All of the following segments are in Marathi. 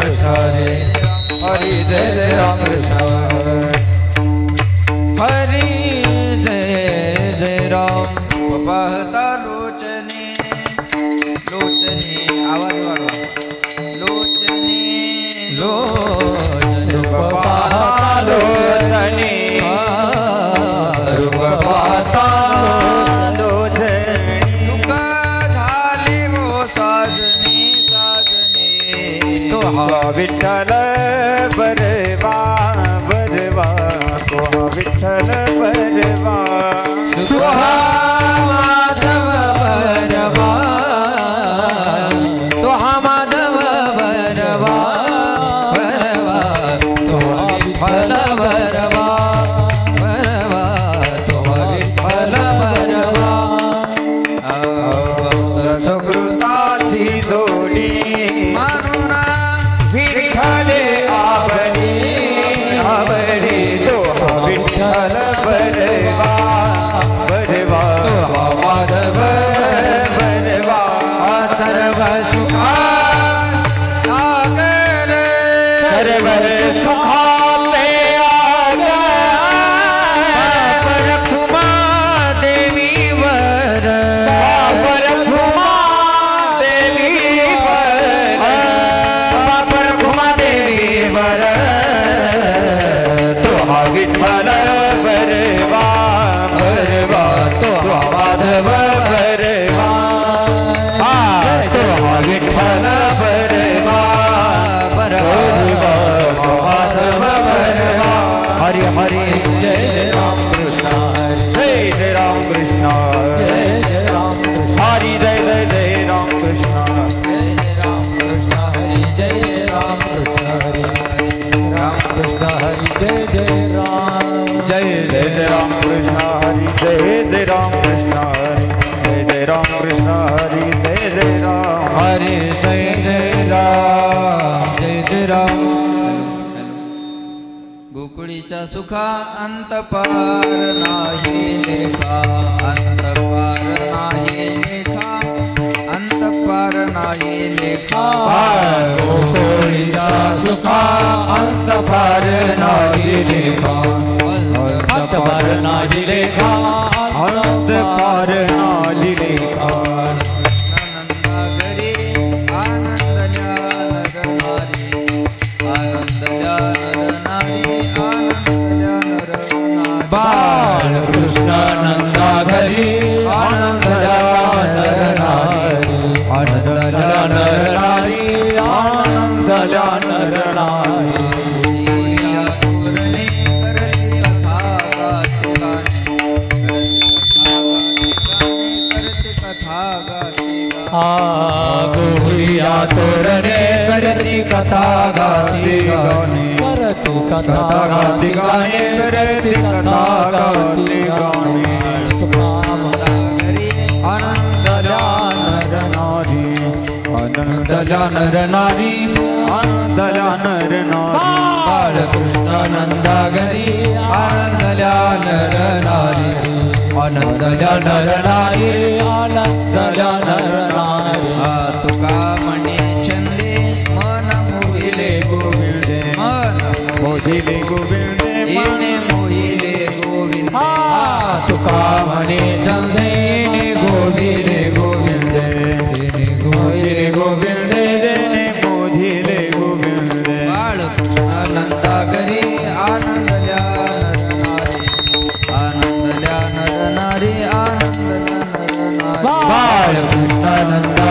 कृष्ण हरे हरि जय जय राम कृष्ण हरि जय जय राम पाहता लोचने लोचने आवाज वाढवा लोचने लोचने पाहता लोचने रूप पाहता लोचने सुख झाले वो साजने साजने तो हा विठ्ठल बरवा बरवा तो हा विठ्ठल बरवा सुहा माधव बरवा तो हा माधव बरवा बरवा तो हा विठ्ठल बरवा बरवा तो हा विठ्ठल बरवा सुकृताची जोडी म्हणून विठ्ठले आवडी आवडी तो हा विठ्ठल बरवा बरवा तो हा माधव बरवा सर्व सुखा सागर सर्व सुखाचे आगर परखुमा देवीवर परखुमा देवीवर परखुमा देवीवर तो हा विठ्ठल बरवा बरवा तो हा माधव बरवा तो हा विठ्ठल बरवा बरवा माधव बरवा हरि हरि जय जय राम कृष्ण जय जय राम कृष्ण जय जय राम हरि जय जय जय राम कृष्ण जय जय राम कृष्ण हरि जय जय राम कृष्ण हरि राम कृष्ण हरि जय जय राम जय जय राम कृष्ण हरि जय जय राम कृष्ण हरि जय जय राम कृष्ण हरि जय जय राम हरि जय जय राम जय जय राम गोकुळीचा सुखा अंत पार नाही लेखा अंत पार नाही लेखा अंत पार नाही लेखा गोकुळीचा सुखा अंत पार नाही लेखा अंत पार नाही लेखा अंत पार नाही लेखा कृष्ण नंदा घरी आनंद नर नारी आनंद नर नारी आनंद नर नारी गोविया तोरणे करती कथा गाती गाणे करती कथा गाती गाणे करती कथा गाती गाणे आनंद नर नारी आनंद नर नारी आनंद नर नारी बाळ कृष्ण नंदा घरी आनंद नर नारी आनंद नर नारी आनंद नर नारी तुका म्हणे छंदे मन मोहिले गोविंदे मन मोहिले गोविंदे मन मोहिले गोविंदे तुका म्हणे छंदे गोविले गोविंदे गोविले गोविंदे देने मोहिले गोविंदे बाळ कृष्ण नंदा घरी आनंद नर नारी आनंद नर नारी बाळ कृष्ण नंदा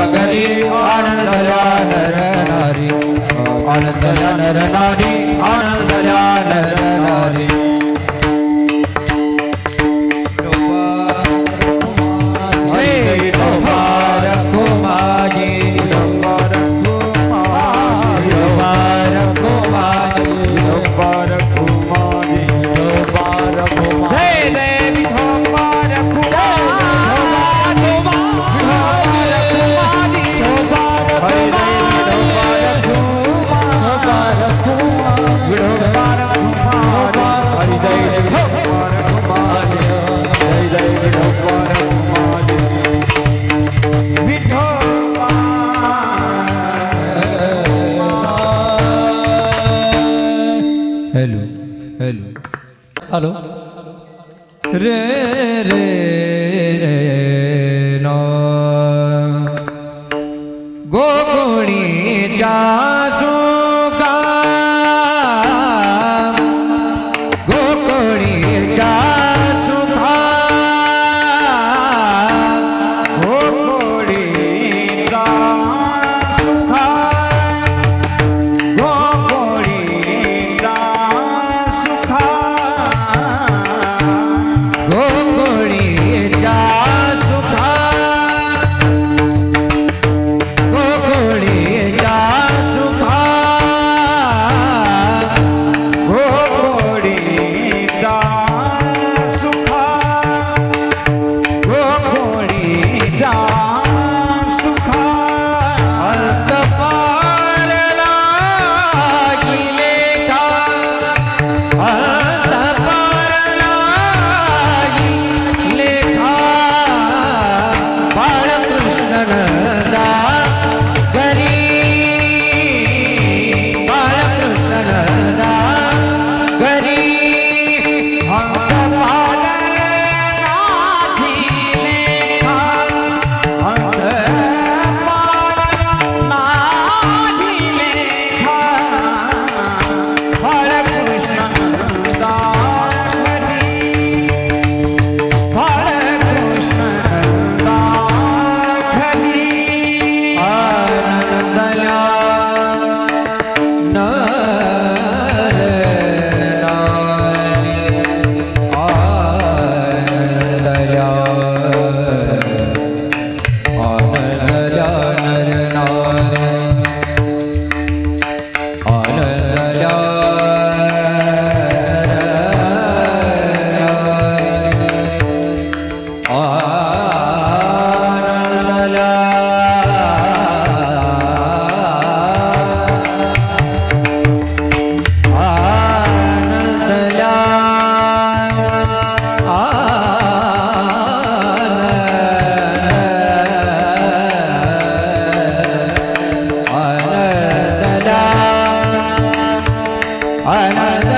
हेलो रे रे रे नो गोकुणी चासु का गोकुणी चासु का गोकुणी चासु का गोकुणी चासु का गोकुणी चासु का गोकुणी चासु का गोकुणी चासु का गोकुणी चासु का अंत पार लागिले का अंत पार लागिले का बाळकृष्ण नंदा घरी बाळकृष्ण नंदा घरी अंत पार लागिले का अंत पार लागिले का बाळकृष्ण नंदा घरी बाळकृष्ण नंदा घरी आनंदला आनंद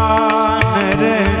नर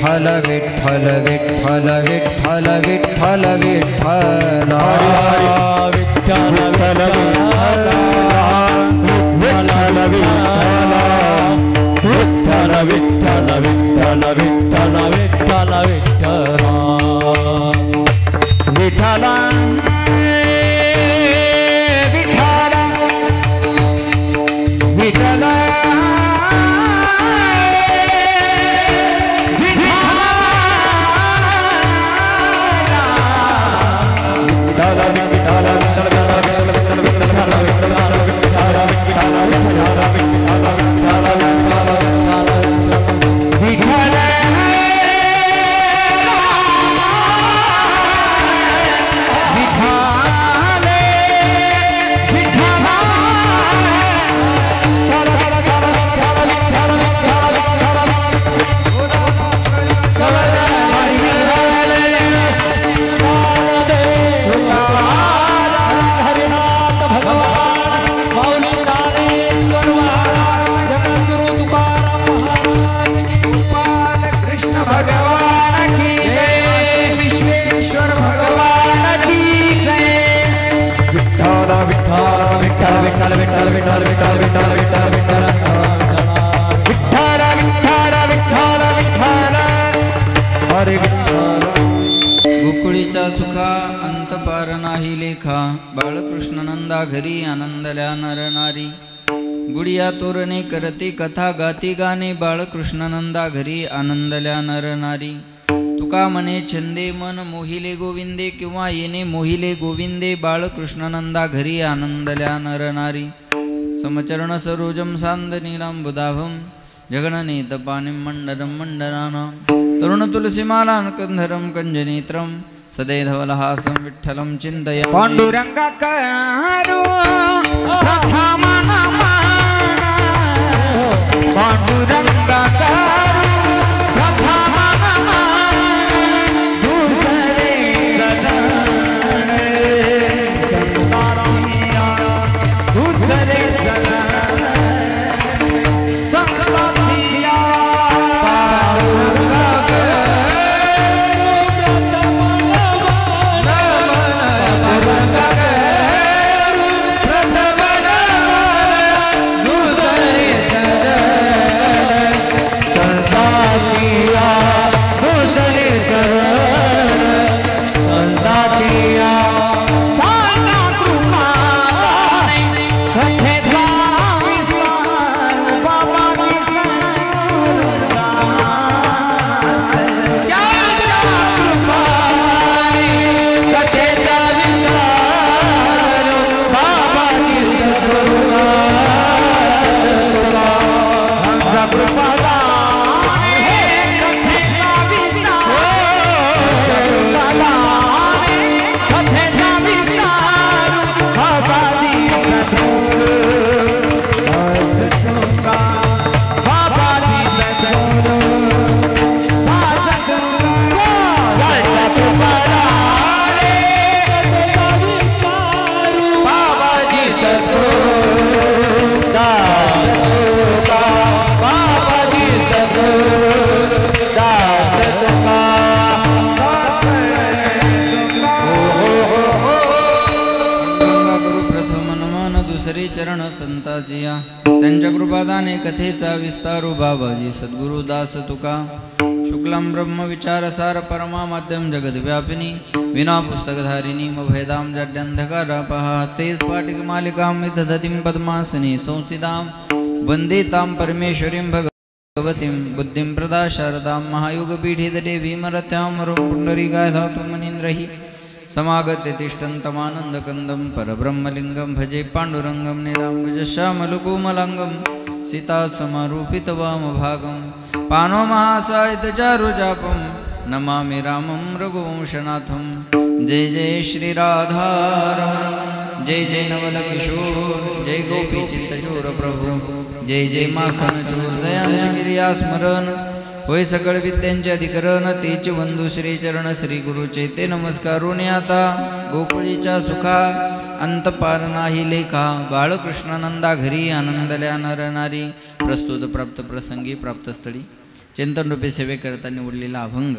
विठ्ठल विठ्ठल विठ्ठल विठ्ठल विठ्ठल विठ्ठल विठ्ठल विठ्ठल विठ्ठल विठ्ठल विठ्ठल विठ्ठल विठ्ठल विठ्ठल विठ्ठल गोकुळीचा सुखा अंत पार नाही लेखा बाळकृष्ण नंदा घरी आनंदल्या नर नारी गुडिया तोरणे करते कथा गाती गाणे बाळकृष्ण नंदा घरी आनंदल्या नर नारी तुका मने छंदे मन मोहिले गोविंदे किंवा येणे मोहिले गोविंदे बाळकृष्ण नंदा घरी आनंदल्या नर नारी समचरण सरोजम सांद नीलांबुदाभम जगननेत पाणिं मंडरम मंडरानां तरुण तुलसीमालां कंधरम कंजनेत्रम सदैधवलहासं विठ्ठलं चिन्तयामि पांडुरंगाकारो प्रथम नमन पांडुरंगाकारो प्रथम नमन दुसरे संतानिया दुसरे चरण संताजिया त्यांच्या कृपादाने कथेचा विस्तारू बाबाजी सद्गुरुदास तुका शुक्लम ब्रह्म विचारसार परमा माध्यम जगद्व्यापिनी विना पुस्तकधारिणी मभयदाम जड्यंधकारापहा हस्ते स्फाटिक मालिकां विदधतीं पद्मासने संस्थितां वन्दे तां परमेश्वरीं भगवतीं बुद्धिं प्रदा शारदां महायुगपीठे तटे भीमरथ्यां पुण्डरीकाय धातु मनीन्द्रहि समागत्य तिष्ठन्तमानन्दकन्दं परब्रह्मलिङ्गं भजे पाण्डुरङ्गं नीलाम्बुजश्यामलकोमलाङ्गं सीतासमारूपितवामभागं पाणोमहासायितचारुजापं नमामि रामं रघुवंशनाथं जय जय श्रीराधारमण जय जय नवलकिशोर जय गोपीचित्तचोर प्रभु जय जय माखनचोर दयांच गिर्यास्मरण होय सकळ विद्यांचे अधिकरण तेच बंधू श्री चरण श्री गुरु चैते नमस्कारून आता गोकुळीच्या सुखा अंत पार नाही लेखा बाळकृष्णानंदा घरी आनंदल्या नर नारी प्रस्तुत प्राप्त प्रसंगी प्राप्तस्थळी चिंतनरूपी सेवेकरता निवडलेला अभंग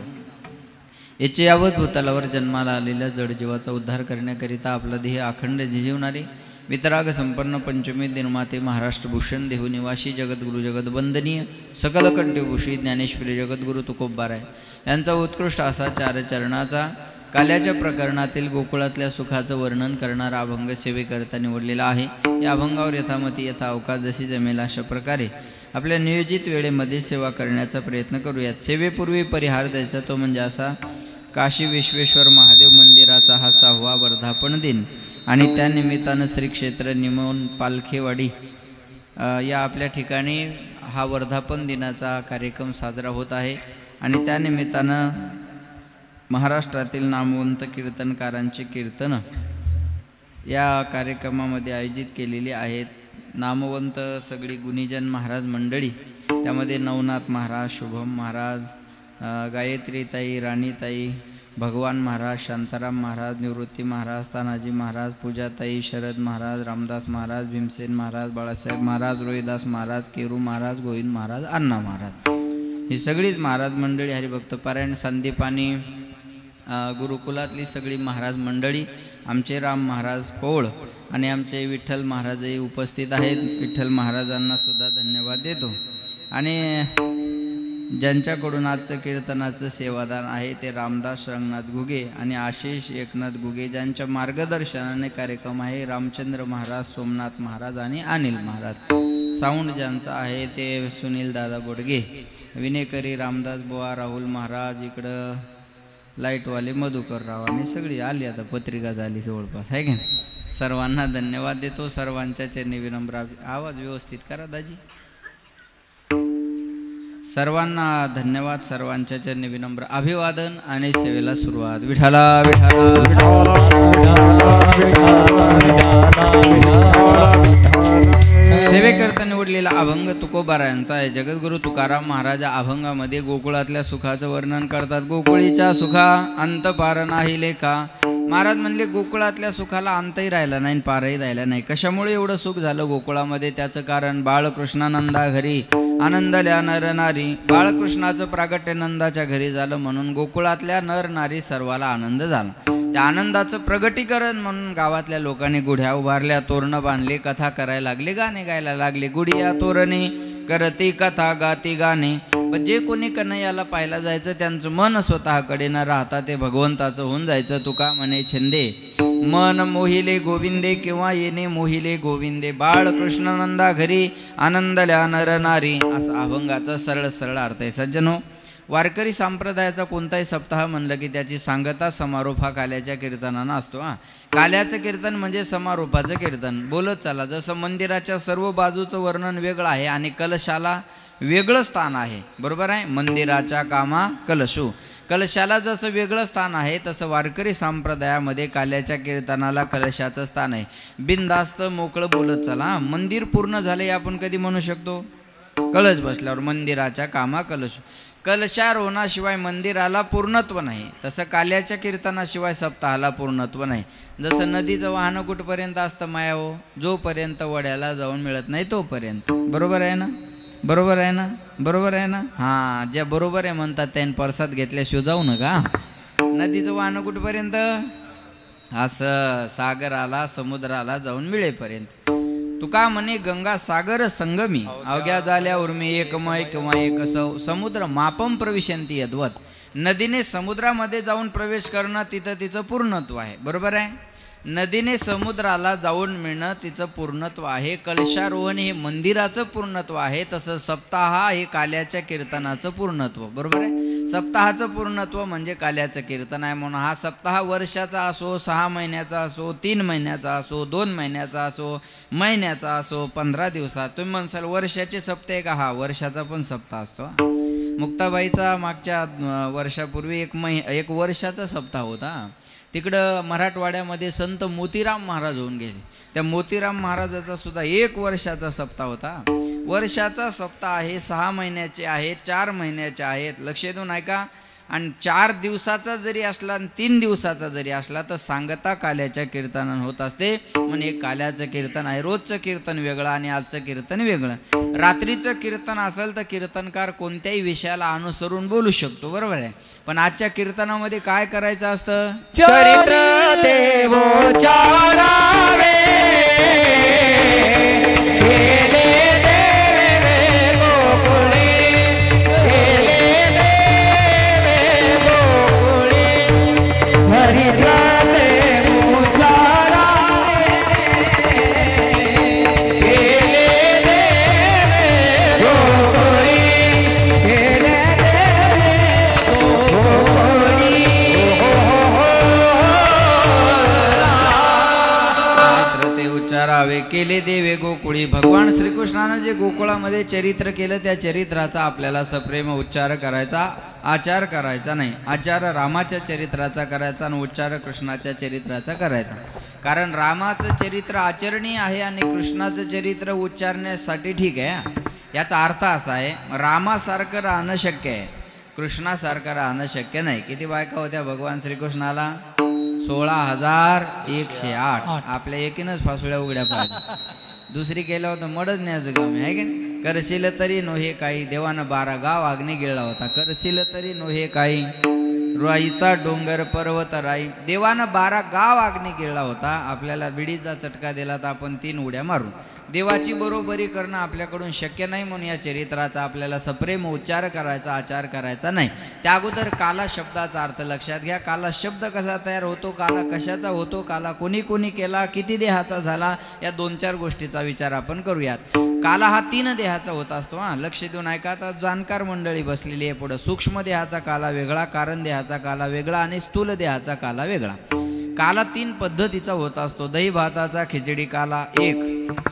याचे यावत भूतलावर जन्माला आलेल्या जडजीवाचा उद्धार करण्याकरिता आपला ध्येय अखंड झिजवणारे वितराग संपन्न पंचमी निर्माते महाराष्ट्र भूषण देहू निवासी जगद्गुरु जगदवंदनीय सकल कंठभूषी ज्ञानेश्वरी जगद्गुरु तुकोबाराय यांचा उत्कृष्ट असा चारचरणाचा काल्याच्या प्रकरणातील गोकुळातल्या सुखाचं वर्णन करणारा अभंग सेवेकरता निवडलेला आहे. या अभंगावर यथामती यथा अवकाश जशी जमेल अशा प्रकारे आपल्या नियोजित वेळेमध्ये सेवा करण्याचा प्रयत्न करूयात. सेवेपूर्वी परिहार द्यायचा तो म्हणजे असा, काशी विश्वेश्वर महादेव मंदिराचा हा 6वा वर्धापन दिन आणि त्यानिमित्तानं श्री क्षेत्र निमोन पालखेवाडी या आपल्या ठिकाणी हा वर्धापन दिनाचा कार्यक्रम साजरा होत आहे. आणि त्यानिमित्तानं महाराष्ट्रातील नामवंत कीर्तनकारांची कीर्तनं या कार्यक्रमामध्ये आयोजित केलेली आहेत. नामवंत सगळी गुणीजन महाराज मंडळी, त्यामध्ये नवनाथ महाराज, शुभम महाराज, गायत्रीताई, राणीताई, भगवान महाराज, शांताराम महाराज, निवृत्ती महाराज, तानाजी महाराज, पूजाताई, शरद महाराज, रामदास महाराज, भीमसेन महाराज, बाळासाहेब महाराज, रोहिदास महाराज, केरू महाराज, गोविंद महाराज, अण्णा महाराज, ही सगळीच महाराज मंडळी, हरिभक्त पारायण, संदीपानी गुरुकुलातली सगळी महाराज मंडळी, आमचे राम महाराज पौळ आणि आमचे विठ्ठल महाराजही उपस्थित आहेत. विठ्ठल महाराजांना सुद्धा धन्यवाद देतो. आणि ज्यांच्याकडून आजचं कीर्तनाचं सेवादान आहे ते रामदास रंगनाथ घुगे आणि आशिष एकनाथ घुगे, ज्यांच्या मार्गदर्शनाने कार्यक्रम आहे रामचंद्र महाराज, सोमनाथ महाराज आणि अनिल महाराज. साऊंड ज्यांचा आहे ते सुनील दादा बोडगे, विनेकरी रामदास बुवा, राहुल महाराज, इकडं लाईटवाले मधुकर राव आणि सगळी आली, आता पत्रिका झाली जवळपास आहे का. सर्वांना धन्यवाद देतो. सर्वांच्या चरणी विनम्र, आवाज व्यवस्थित करा दाजी. सर्वांना धन्यवाद. सर्वांच्या चरणी विनम्र अभिवादन आणि सेवेला सुरुवात. विठाला सेवेकरता निवडलेला अभंग तुकोबारायांचा आहे. जगद्गुरु तुकाराम महाराज अभंगामध्ये गोकुळातल्या सुखाचं वर्णन करतात. गोकुळीच्या सुखा अंत पार नाही लेखा. महाराज म्हणले गोकुळातल्या सुखाला अंतही राहिला नाही, पारही राहिला नाही. कशामुळे एवढं सुख झालं गोकुळामध्ये? त्याचं कारण बाळकृष्णानंदा घरी आनंदल्या नर नारी. बाळकृष्णाचं प्रागट्य नंदाच्या घरी झालं म्हणून गोकुळातल्या नर नारी सर्वाला आनंद झाला. त्या आनंदाचं प्रगटीकरण म्हणून गावातल्या लोकांनी गुढ्या उभारल्या, तोरणं बांधली, कथा करायला लागले, गाणे गायला लागले. गुढिया तोरणे करती कथा गाती गाणे. जे कोणी कन्हैयाला पाहायला जायचं त्यांचं मन स्वतःकडे न राहता ते भगवंताचं होऊन जायचं. तुका म्हणे छंदे मन मोहिले गोविंदे किंवा येणे मोहिले गोविंदे. बाळकृष्णानंदा घरी आनंदल्या नर नारी, असा अभंगाचा सरळ सरळ अर्थ आहे. सज्जनो, वारकरी संप्रदायाचा कोणताही सप्ताह म्हणलं की त्याची सांगता समारोप हा काल्याच्या कीर्तनानं असतो. काल्याचं कीर्तन म्हणजे समारोपाचं कीर्तन. बोलत चला. जसं मंदिराच्या सर्व बाजूचं वर्णन वेगळं आहे आणि कलशाला वेगळं स्थान आहे, बरोबर आहे. मंदिराच्या कामा कलशू, कलशाला जसं वेगळं स्थान आहे तसं वारकरी संप्रदायामध्ये काल्याच्या कीर्तनाला कलशाचं स्थान आहे. बिनधास्त मोकळं बोलत चला. मंदिर पूर्ण झाले आपण कधी म्हणू शकतो? कलश बसल्यावर. मंदिराच्या कामा कलश. कलशारोहणाशिवाय मंदिराला पूर्णत्व नाही, तसं काल्याच्या कीर्तनाशिवाय सप्ताहाला पूर्णत्व नाही. जसं नदीचं वाहन कुठपर्यंत असतं माया हो? जोपर्यंत वड्याला जाऊन मिळत नाही तोपर्यंत. बरोबर आहे ना? बरोबर आहे ना? बरोबर आहे ना? हां, ज्या बरोबर आहे म्हणतात त्याने परसाद घेतल्याशिवाय जाऊ नका. नदीचं वाहन कुठपर्यंत? असं सागराला समुद्राला जाऊन मिळेपर्यंत. तुका म्हणे गंगा सागर संगमी अवघ्या झाल्या उर्मी एकमय किंवा एक समुद्र मापम प्रविशंती यद्वत. नदीने समुद्रामध्ये जाऊन प्रवेश करणं तिथं तिचं पूर्णत्व आहे. बरोबर आहे. नदीने समुद्राला जाऊन मिळणं तिचं पूर्णत्व आहे. कलशारोहण हे मंदिराचं पूर्णत्व आहे. तसं सप्ताह हे काल्याच्या कीर्तनाचं पूर्णत्व. बरोबर आहे. सप्ताहाचं पूर्णत्व म्हणजे काल्याचं कीर्तन आहे. म्हणून हा सप्ताह वर्षाचा असो, 6 महिन्याचा असो, 3 महिन्याचा असो, 2 महिन्याचा असो, महिन्याचा असो, 15 दिवसात. तुम्ही म्हणसाल वर्षाचे सप्ताह का? हा वर्षाचा पण सप्ताह असतो. मुक्ताबाईचा मागच्या वर्षापूर्वी एक वर्षाचा सप्ताह होता. तिकडं मराठवाड्यामध्ये संत मोतीराम महाराज होऊन गेले. त्या मोतीराम महाराजाचा सुद्धा 1 वर्षाचा सप्ताह होता. वर्षाचा सप्ताह आहे. 6 महिन्याचे आहेत, 4 महिन्याचे आहेत. लक्ष देऊन ऐका. आणि 4 दिवसाचा जरी असला आणि 3 दिवसाचा जरी असला तर सांगता काल्याच्या कीर्तनानं होत असते. म्हणून हे काल्याचं कीर्तन आहे. रोजचं कीर्तन वेगळं आणि आजचं कीर्तन वेगळं. रात्रीचं कीर्तन असेल तर कीर्तनकार कोणत्याही विषयाला अनुसरून बोलू शकतो, बरोबर आहे. पण आजच्या कीर्तनामध्ये काय करायचं असतं? चरित्र देवोच्चारावे केले देवे गोकुळी. भगवान श्रीकृष्णानं जे गोकुळामध्ये चरित्र केलं त्या चरित्राचा आपल्याला सप्रेम उच्चार करायचा, आचार करायचा नाही. आचार रामाच्या चरित्राचा करायचा आणि उच्चार कृष्णाच्या चरित्राचा करायचा. कारण रामाचं चरित्र आचरणीय आहे आणि कृष्णाचं चरित्र उच्चारण्यासाठी ठीक आहे. याचा अर्थ असा आहे, रामासारखं राहणं शक्य आहे, कृष्णासारखं राहणं शक्य नाही. किती बायका होत्या भगवान श्रीकृष्णाला? 16,108. आपल्या एकीनच फासुळ्या उघड्या पाहिजे. दुसरी केलं होतं मडच न्यायचं काम आहे की नाही. करशील तरी नोहे काही, देवानं 12 गाव अग्नी गिळला होता. करशील तरी नोहे काही, राईचा डोंगर पर्वत राई. देवानं 12 गाव अग्नी गिळला होता. आपल्याला बिडीचा चटका दिला तर आपण 3 उड्या मारू. देवाची बरोबरी करणं आपल्याकडून शक्य नाही. म्हणून या चरित्राचा आपल्याला सप्रेम उच्चार करायचा, आचार करायचा नाही. त्या अगोदर काला शब्दाचा अर्थ लक्षात घ्या. काला शब्द कसा तयार होतो, काला कशाचा होतो, काला कोणी कोणी केला, किती देहाचा झाला, या 2-4 गोष्टीचा विचार आपण करूयात. काला हा 3 देहाचा होत असतो. लक्ष देऊन ऐका. आता जाणकार मंडळी बसलेली आहे पुढं. सूक्ष्म देहाचा काला वेगळा, कारण देहाचा काला वेगळा आणि स्थूल देहाचा काला वेगळा. काला 3 पद्धतीचा होत असतो. दही भाताचा खिचडी काला 1,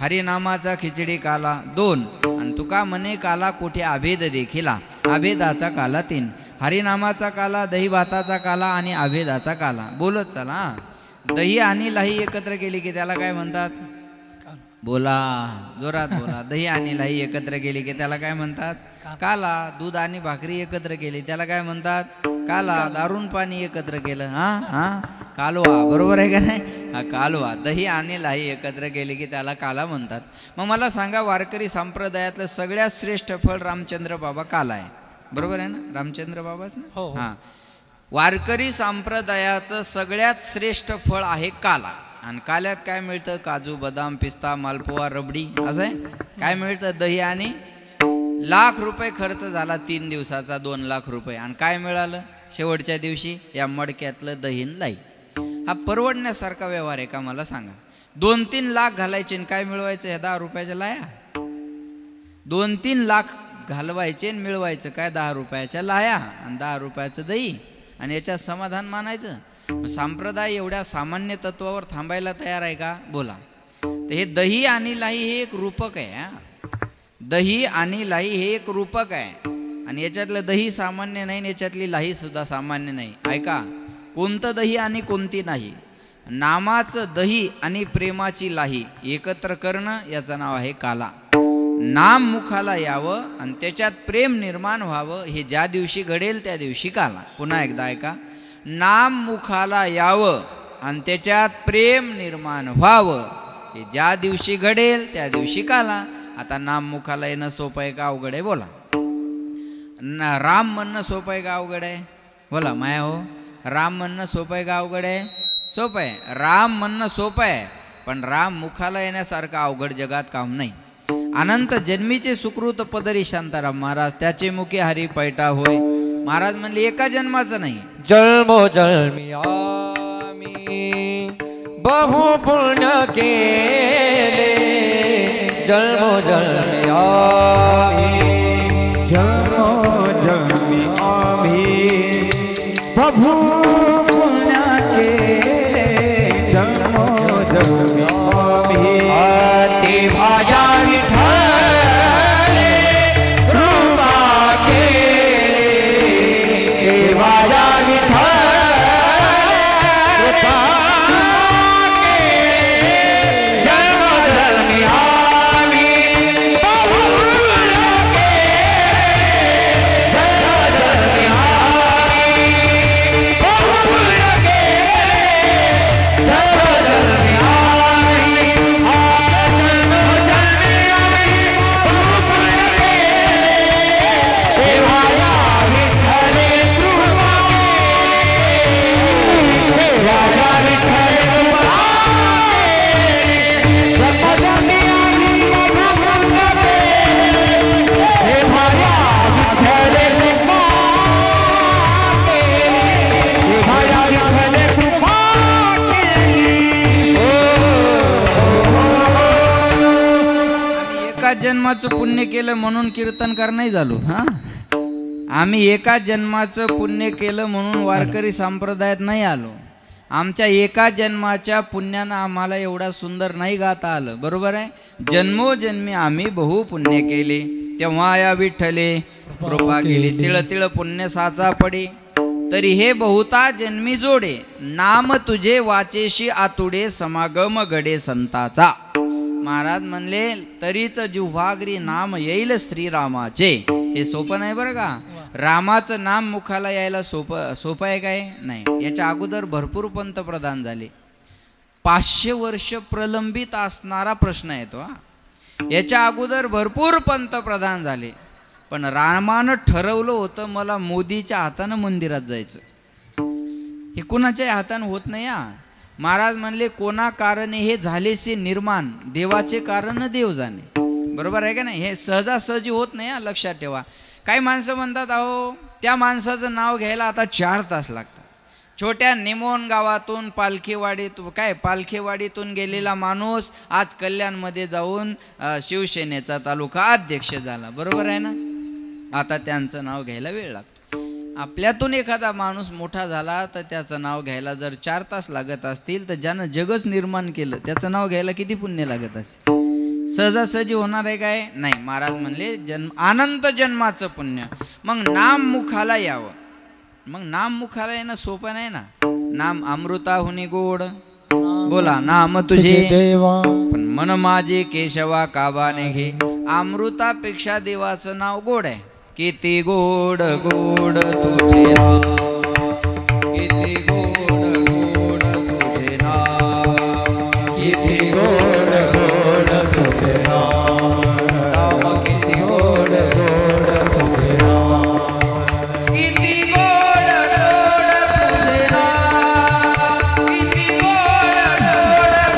हरिनामाचा खिचडी काला 2, आणि तुका म्हणे काला कोठे अभेद देखिला, अभेदाचा काला 3. हरिनामाचा काला, दही भाताचा काला आणि अभेदाचा काला. बोलत चला. दही आणि लाही एकत्र केली की त्याला काय म्हणतात? बोला, जोरात बोला. दही आणि लाही एकत्र केली की त्याला काय म्हणतात? काला. दूध आणि भाकरी एकत्र केली त्याला काय म्हणतात? काला. दारून पाणी एकत्र केलं कालवा. बरोबर आहे का नाही? हा कालवा. दही आणि लाही एकत्र केली की त्याला काला म्हणतात. मग मला सांगा, वारकरी संप्रदायातलं सगळ्यात श्रेष्ठ फळ रामचंद्र बाबा काला आहे, बरोबर आहे ना? रामचंद्र बाबाच ना? हां. वारकरी संप्रदायाचं सगळ्यात श्रेष्ठ फळ आहे काला. आणि काल्यात काय मिळतं? काजू, बदाम, पिस्ता, मालपोवा, रबडी, असं आहे. काय मिळतं? दही. आणि ₹1,00,000 खर्च झाला 3 दिवसाचा, 2 लाख रुपये. आणि काय मिळालं शेवटच्या दिवशी? या मडक्यातलं दहीन लाई. हा परवडण्यासारखा व्यवहार आहे का मला सांगा? 2-3 लाख घालायचे आणि काय मिळवायचं? ह्या 10 रुपयाच्या लाया. 2-3 लाख घालवायचे आणि मिळवायचं काय? 10 रुपयाच्या लाया आणि 10 रुपयाचं दही. आणि याच्यात समाधान मानायचं. संप्रदाय एवढ्या सामान्य तत्वावर थांबायला तयार आहे का? बोला. तर हे दही आणि लाही हे एक रूपक आहे. दही आणि लाही हे एक रूपक आहे. आणि याच्यातलं दही सामान्य नाही, याच्यातली लाही सुद्धा सामान्य नाही. ऐका, कोणतं दही आणि कोणती नाही. नामाचं दही आणि प्रेमाची लाही एकत्र करणं याचं नाव आहे काला. नाम मुखाला यावं आणि त्याच्यात प्रेम निर्माण व्हावं हे ज्या दिवशी घडेल त्या दिवशी काला. पुन्हा एकदा ऐका. नाम मुखाला यावं आणि त्याच्यात प्रेम निर्माण व्हावं हे ज्या दिवशी घडेल त्या दिवशी काला. आता नाम मुखाला येणं सोपं आहे का अवघड आहे? बोला. राम म्हणणं सोपं आहे का अवघड आहे? बोला माया हो. राम म्हणणं सोपं आहे का अवघड आहे? सोपं आहे. राम म्हणणं सोपं आहे, पण राम मुखाला येण्यासारखं अवघड जगात काम नाही. अनंत जन्मीचे सुकृत पदरी शांताराम महाराज, त्याचे मुखे हरी पैठा होय. महाराज म्हणले एका जन्माचं नाही, जन्मो जन्मी आम्ही बहु पुण्य केले. जन्मो जन्मी आम्ही, जन्मो जन्मी आम्ही बहु पुण्य केले. जन्मो जन्मी आम्ही अति भाया विठ्ठले कृपा केले. भाया जन्माचं पुण्य केलं म्हणून कीर्तनकार नाही झालो. हा, आम्ही एका जन्माचं पुण्य केलं म्हणून वारकरी संप्रदायात नाही आलो. आमच्या एका जन्माच्या पुण्यानं आम्हाला एवढा सुंदर नाही गाता आलं. बरोबर आहे. जन्मोजन्मी आम्ही बहु पुण्य केले, तेव्हा या विठ्ठले कृपा केली. तिळ तिळ पुण्य साचा पडे, तरी हे बहुता जन्मी जोडे. नाम तुझे वाचेशी आतुडे, समागम घडे संताचा. महाराज म्हणले तरीच जिव्हाग्री नाम येईल श्रीरामाचे. हे सोपं नाही बरं का. रामाचं नाम मुखाला यायला सोपं आहे काय? नाही. याच्या अगोदर भरपूर पंतप्रधान झाले. 500 वर्ष प्रलंबित असणारा प्रश्न आहे तो. याच्या अगोदर भरपूर पंतप्रधान झाले, पण रामानं ठरवलं होतं मला मोदीच्या हातानं मंदिरात जायचं. हे कुणाच्या हातानं होत नाही. महाराज म्हणले कोणा कारणे हे झालेसे निर्माण, देवाचे कारण देव जाणे. बरोबर आहे का नाही. हे सहजासहजी होत नाही. लक्षात ठेवा. काही माणसं म्हणतात अहो त्या माणसाचं नाव घ्यायला आता 4 तास लागतात. छोट्या निमोन गावातून पालखेवाडीतून गेलेला माणूस आज कल्याणमध्ये जाऊन शिवसेनेचा तालुका अध्यक्ष झाला. बरोबर आहे ना. आता त्यांचं नाव घ्यायला वेळ लागतो. आपल्यातून एखादा माणूस मोठा झाला तर त्याचं नाव घ्यायला जर 4 तास लागत असतील तर ज्यानं जगच निर्माण केलं त्याचं नाव घ्यायला किती पुण्य लागत असेल. सहजासहजी होणार आहे काय? नाही. महाराज म्हणले अनंत जन्माचं पुण्य. मग नाम मुखाला यावं. मग नाम मुखाला येणं सोपं नाही ना. नाम अमृताहुनी गोड. बोला नाम तुझे पण मन माझे केशवा काबाने घे. अमृतापेक्षा देवाचं नाव गोड आहे. किती गोड गोड तुझे नाम, किती गोड गोड तुझे नाम, किती गोड गोड तुझे नाम, किती गोड गोड तुझे नाम, किती गोड गोड तुझे नाम, किती गोड गोड तुझे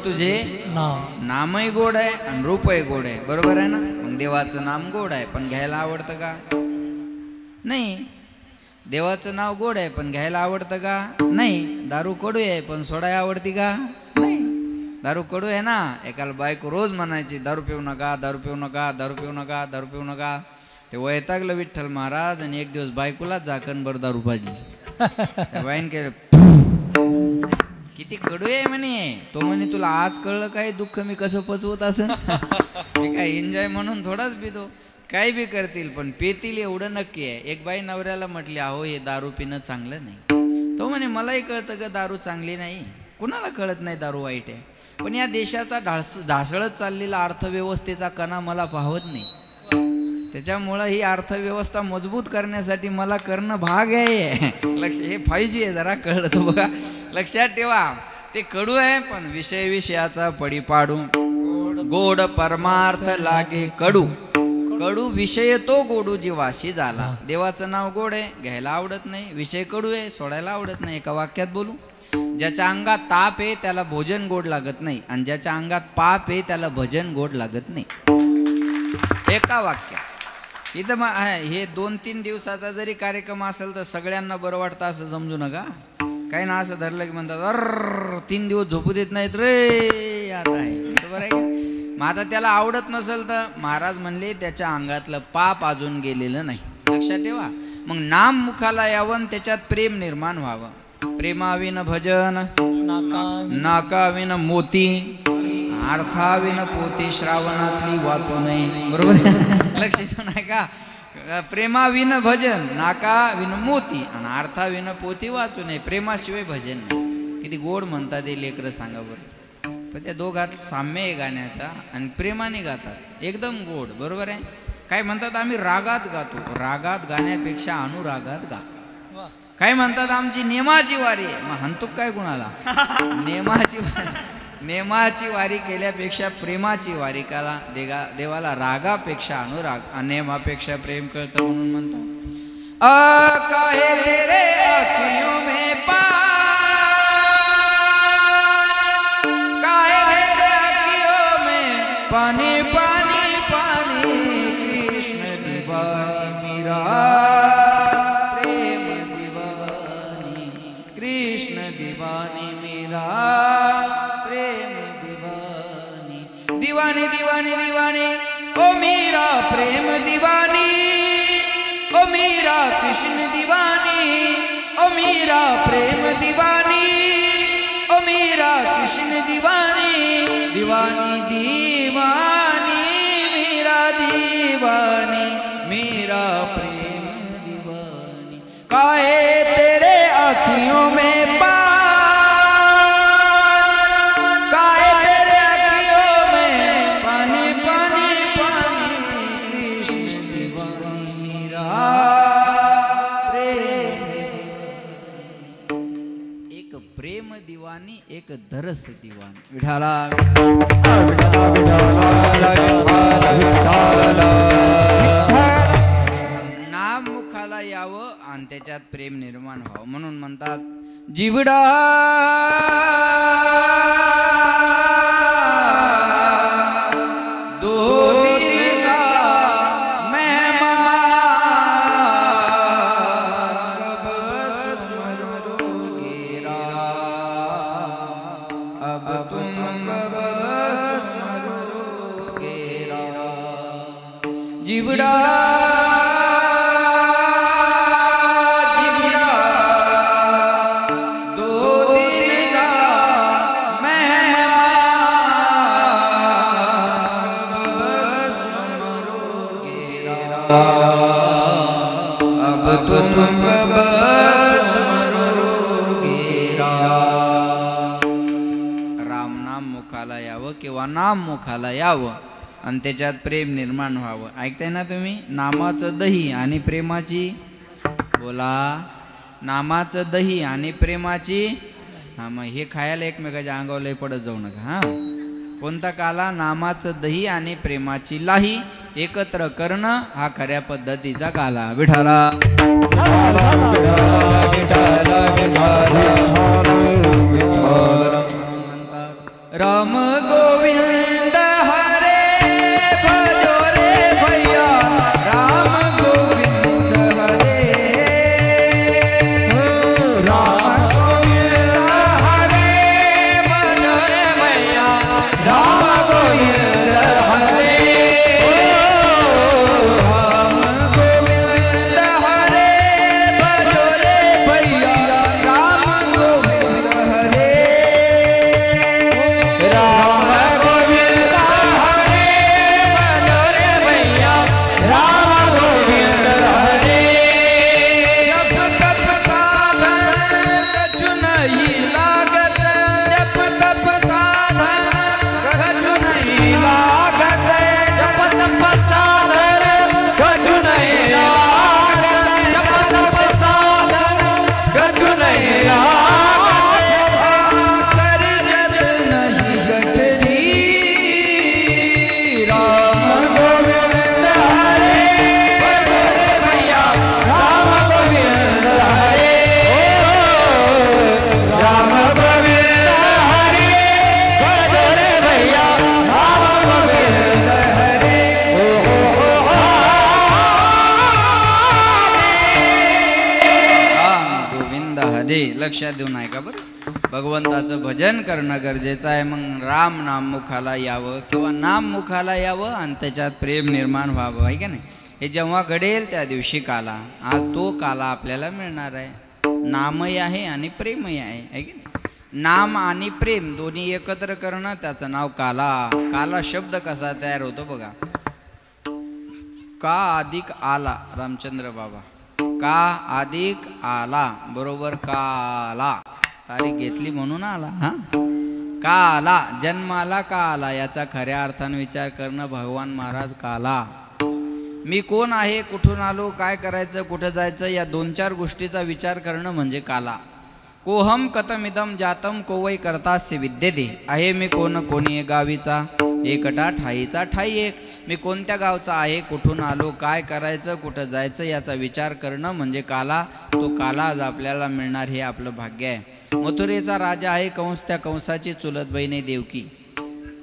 तुझे नामही गोड आहे आणि रूपही गोड आहे. बरोबर आहे ना. मग देवाचं नाम गोड आहे पण घ्यायला आवडतं का? नाही. देवाचं नाव गोड आहे पण घ्यायला आवडतं का? नाही. दारू कडू आहे पण सोडायला आवडती का? नाही. दारू कडू आहे ना. एकाला बायको रोज म्हणायची दारू पिऊ नका, दारू पिऊ नका, दारू पिऊ नका, दारू पिऊ नका. ते वैतागलं विठ्ठल महाराज आणि एक दिवस बायकोलाच झाकणभर दारू पाजली. बाईन केलं किती कडू आहे म्हणे. तो म्हणे तुला आज कळलं काय दुःख मी कसं पचवत असेल. मी काय एन्जॉय म्हणून थोडाच पितो. काही बी करतील पण पेतील एवढं नक्की आहे. एक बाई नवऱ्याला म्हटली अहो हे दारू पिणं चांगलं नाही. तो म्हणे मलाही कळतं का दारू चांगली नाही. कुणाला कळत नाही दारू वाईट आहे. पण या देशाचा ढासळत चाललेला अर्थव्यवस्थेचा कणा मला पाहत नाही. त्याच्यामुळं ही अर्थव्यवस्था मजबूत करण्यासाठी मला करणं भाग आहे. लक्ष हे 5G आहे. जरा कळलं तर बघा. लक्षात ठेवा. ते कडू आहे पण विषयाचा पडी पाडू. गोड परमार्थ लागे कडू, कडू विषय तो गोडू जीवाशी झाला. देवाचं नाव गोड आहे घ्यायला आवडत नाही. विषय कडू आहे सोडायला आवडत नाही. एका वाक्यात बोलू. ज्याच्या अंगात ताप आहे त्याला भोजन गोड लागत नाही आणि ज्याच्या अंगात पाप आहे त्याला भजन गोड लागत नाही. एका वाक्यात. इथं हे 2-3 दिवसाचा जरी कार्यक्रम असेल तर सगळ्यांना बरं वाटतं असं समजू नका. काही ना असं धरलं की म्हणतात अर 3 दिवस झोपू देत नाहीत रे. आता आहे बरोबर आहे का. मग आता त्याला आवडत नसेल तर महाराज म्हणले त्याच्या अंगातलं पाप अजून गेलेलं नाही. लक्षात ठेवा. मग नाम मुखाला यावं त्याच्यात प्रेम निर्माण व्हावं. प्रेमाविन भजन नाकाविन मोती. अर्थाविन पोथी श्रावणातली वाचू नये. बरोबर लक्ष देऊ नाही का. प्रेमाविन भजन नाका विन मोती आणि अर्थाविन पोथी वाचू नये. प्रेमाशिवाय भजन नाही. किती गोड म्हणतात ते लेकरं सांगा बरं. पण त्या दोघात साम्य आहे गाण्याचा आणि प्रेमाने गातात एकदम गोड. बरोबर आहे. काय म्हणतात आम्ही रागात गातो. रागात गाण्यापेक्षा अनुरागात गा. काय म्हणतात आमची नेमाची वारी आहे. मग हंतुक काय कुणाला नेमाची वारी केल्यापेक्षा प्रेमाची वारी काला देवाला रागापेक्षा अनुराग नेमापेक्षा प्रेम कळतं म्हणून म्हणतात काहे तेरे आँखियों में पानी पानी पानी कृष्ण दीवानी मेरा प्रेम दीवानी कृष्ण दीवानी मेरा प्रेम दीवानी दीवानी दीवानी दीवानी ओ मेरा प्रेम दीवानी ओ मेरा कृष्ण दीवानी ओ मेरा प्रेम दीवानी ओ मेरा कृष्ण दीवानी दीवानी दीवानी मेरा दीवानी मेरा प्रेम दीवानी काहे तेरे आँखियों में काहे तेरे आँखियों में पानी पानी पानी कृष्ण दीवानी मेरा प्रेम दीवानी एक दरस दीवानी. विठाला नाम मुखाला यावं आणि त्याच्यात प्रेम निर्माण व्हावं म्हणून म्हणतात जीवडा जीवड़ा जीवड़ा दो दिन का मेहमान बस मरोगे अब तुम बस मरोगे. राम नाम मुखाला यावं किंवा नाम मुखाला यावं आणि त्याच्यात प्रेम निर्माण व्हावं. ऐकताय ना तुम्ही. नामाचं दही आणि प्रेमाची बोला नामाचं दही आणि प्रेमाची हा मग हे खायला एकमेकाच्या अंगावर लय पडत जाऊ नका. हा कोणता काला नामाचं दही आणि प्रेमाची लाही एकत्र करणं हा खऱ्या पद्धतीचा काला. विठाला राम गोविंद लक्षात देऊ नाही का बरं. भगवंताचं भजन करणं गरजेचं आहे. मग राम नाम मुखाला यावं किंवा नाम मुखाला यावं आणि त्याच्यात प्रेम निर्माण व्हावं आहे का नाही. हे जेव्हा घडेल त्या दिवशी काला आज तो काला आपल्याला मिळणार आहे. नामही आहे आणि प्रेमही आहे की नाही. नाम आणि प्रेम दोन्ही एकत्र करणं त्याचं नाव काला. काला शब्द कसा तयार होतो बघा. का अधिक आला, रामचंद्र बाबा, का अधिक आला बरोबर काला. तारीख घेतली म्हणून आला. हा, का आला, जन्माला का आला याचा खऱ्या अर्थाने विचार करणं भगवान महाराज काला. मी कोण आहे, कुठून आलो, काय करायचं, कुठं जायचं या 2-4 गोष्टीचा विचार करणं म्हणजे काला. कोहम कथमिदम जातम कोवै करतास्य विद्यते. आहे मी कोण, कोणी गावीचा, एकटा ठाईचा ठाई एक. मी कोणत्या गावचा आहे, कुठून आलो, काय करायचं, कुठं जायचं याचा विचार करणं म्हणजे काला. तो काला आज आपल्याला मिळणार हे आपलं भाग्य आहे. मथुरेचा राजा आहे कंस. त्या कंसाची चुलत बहीण देवकी.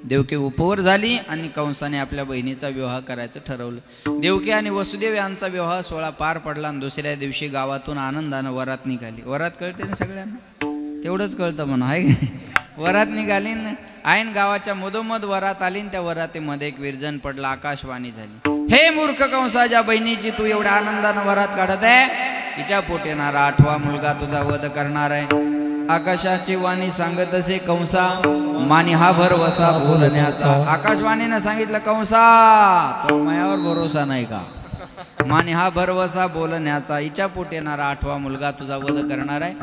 देवकी उपवर झाली आणि कंसाने आपल्या बहिणीचा विवाह करायचं ठरवलं. देवकी आणि वसुदेव यांचा विवाह सोहळा पार पडला आणि दुसऱ्या दिवशी गावातून आनंदानं वरात निघाली. वरात कळते ना सगळ्यांना, तेवढंच कळतं म्हणून आहे की वरात निघाली. ऐन गावाच्या मधोमध वरात आली. त्या वरातीमध्ये एक विरजन पडला. आकाशवाणी झाली, हे मूर्ख कंसाच्या बहिणीची तू एवढ्या आनंदानं वरात काढत आहे, तिच्या पोटी येणारा 8वा मुलगा तुझा वध करणार आहे. आकाशाची वाणी सांगत असे, कंसा मानी हा भरवसा बोलण्याचा. आकाशवाणीनं सांगितलं, कंसा तो मायावर भरोसा नाही का, मानी हा भरवसा बोलण्याचा. हिच्या पोटी येणारा 8वा मुलगा तुझा वध करणार आहे.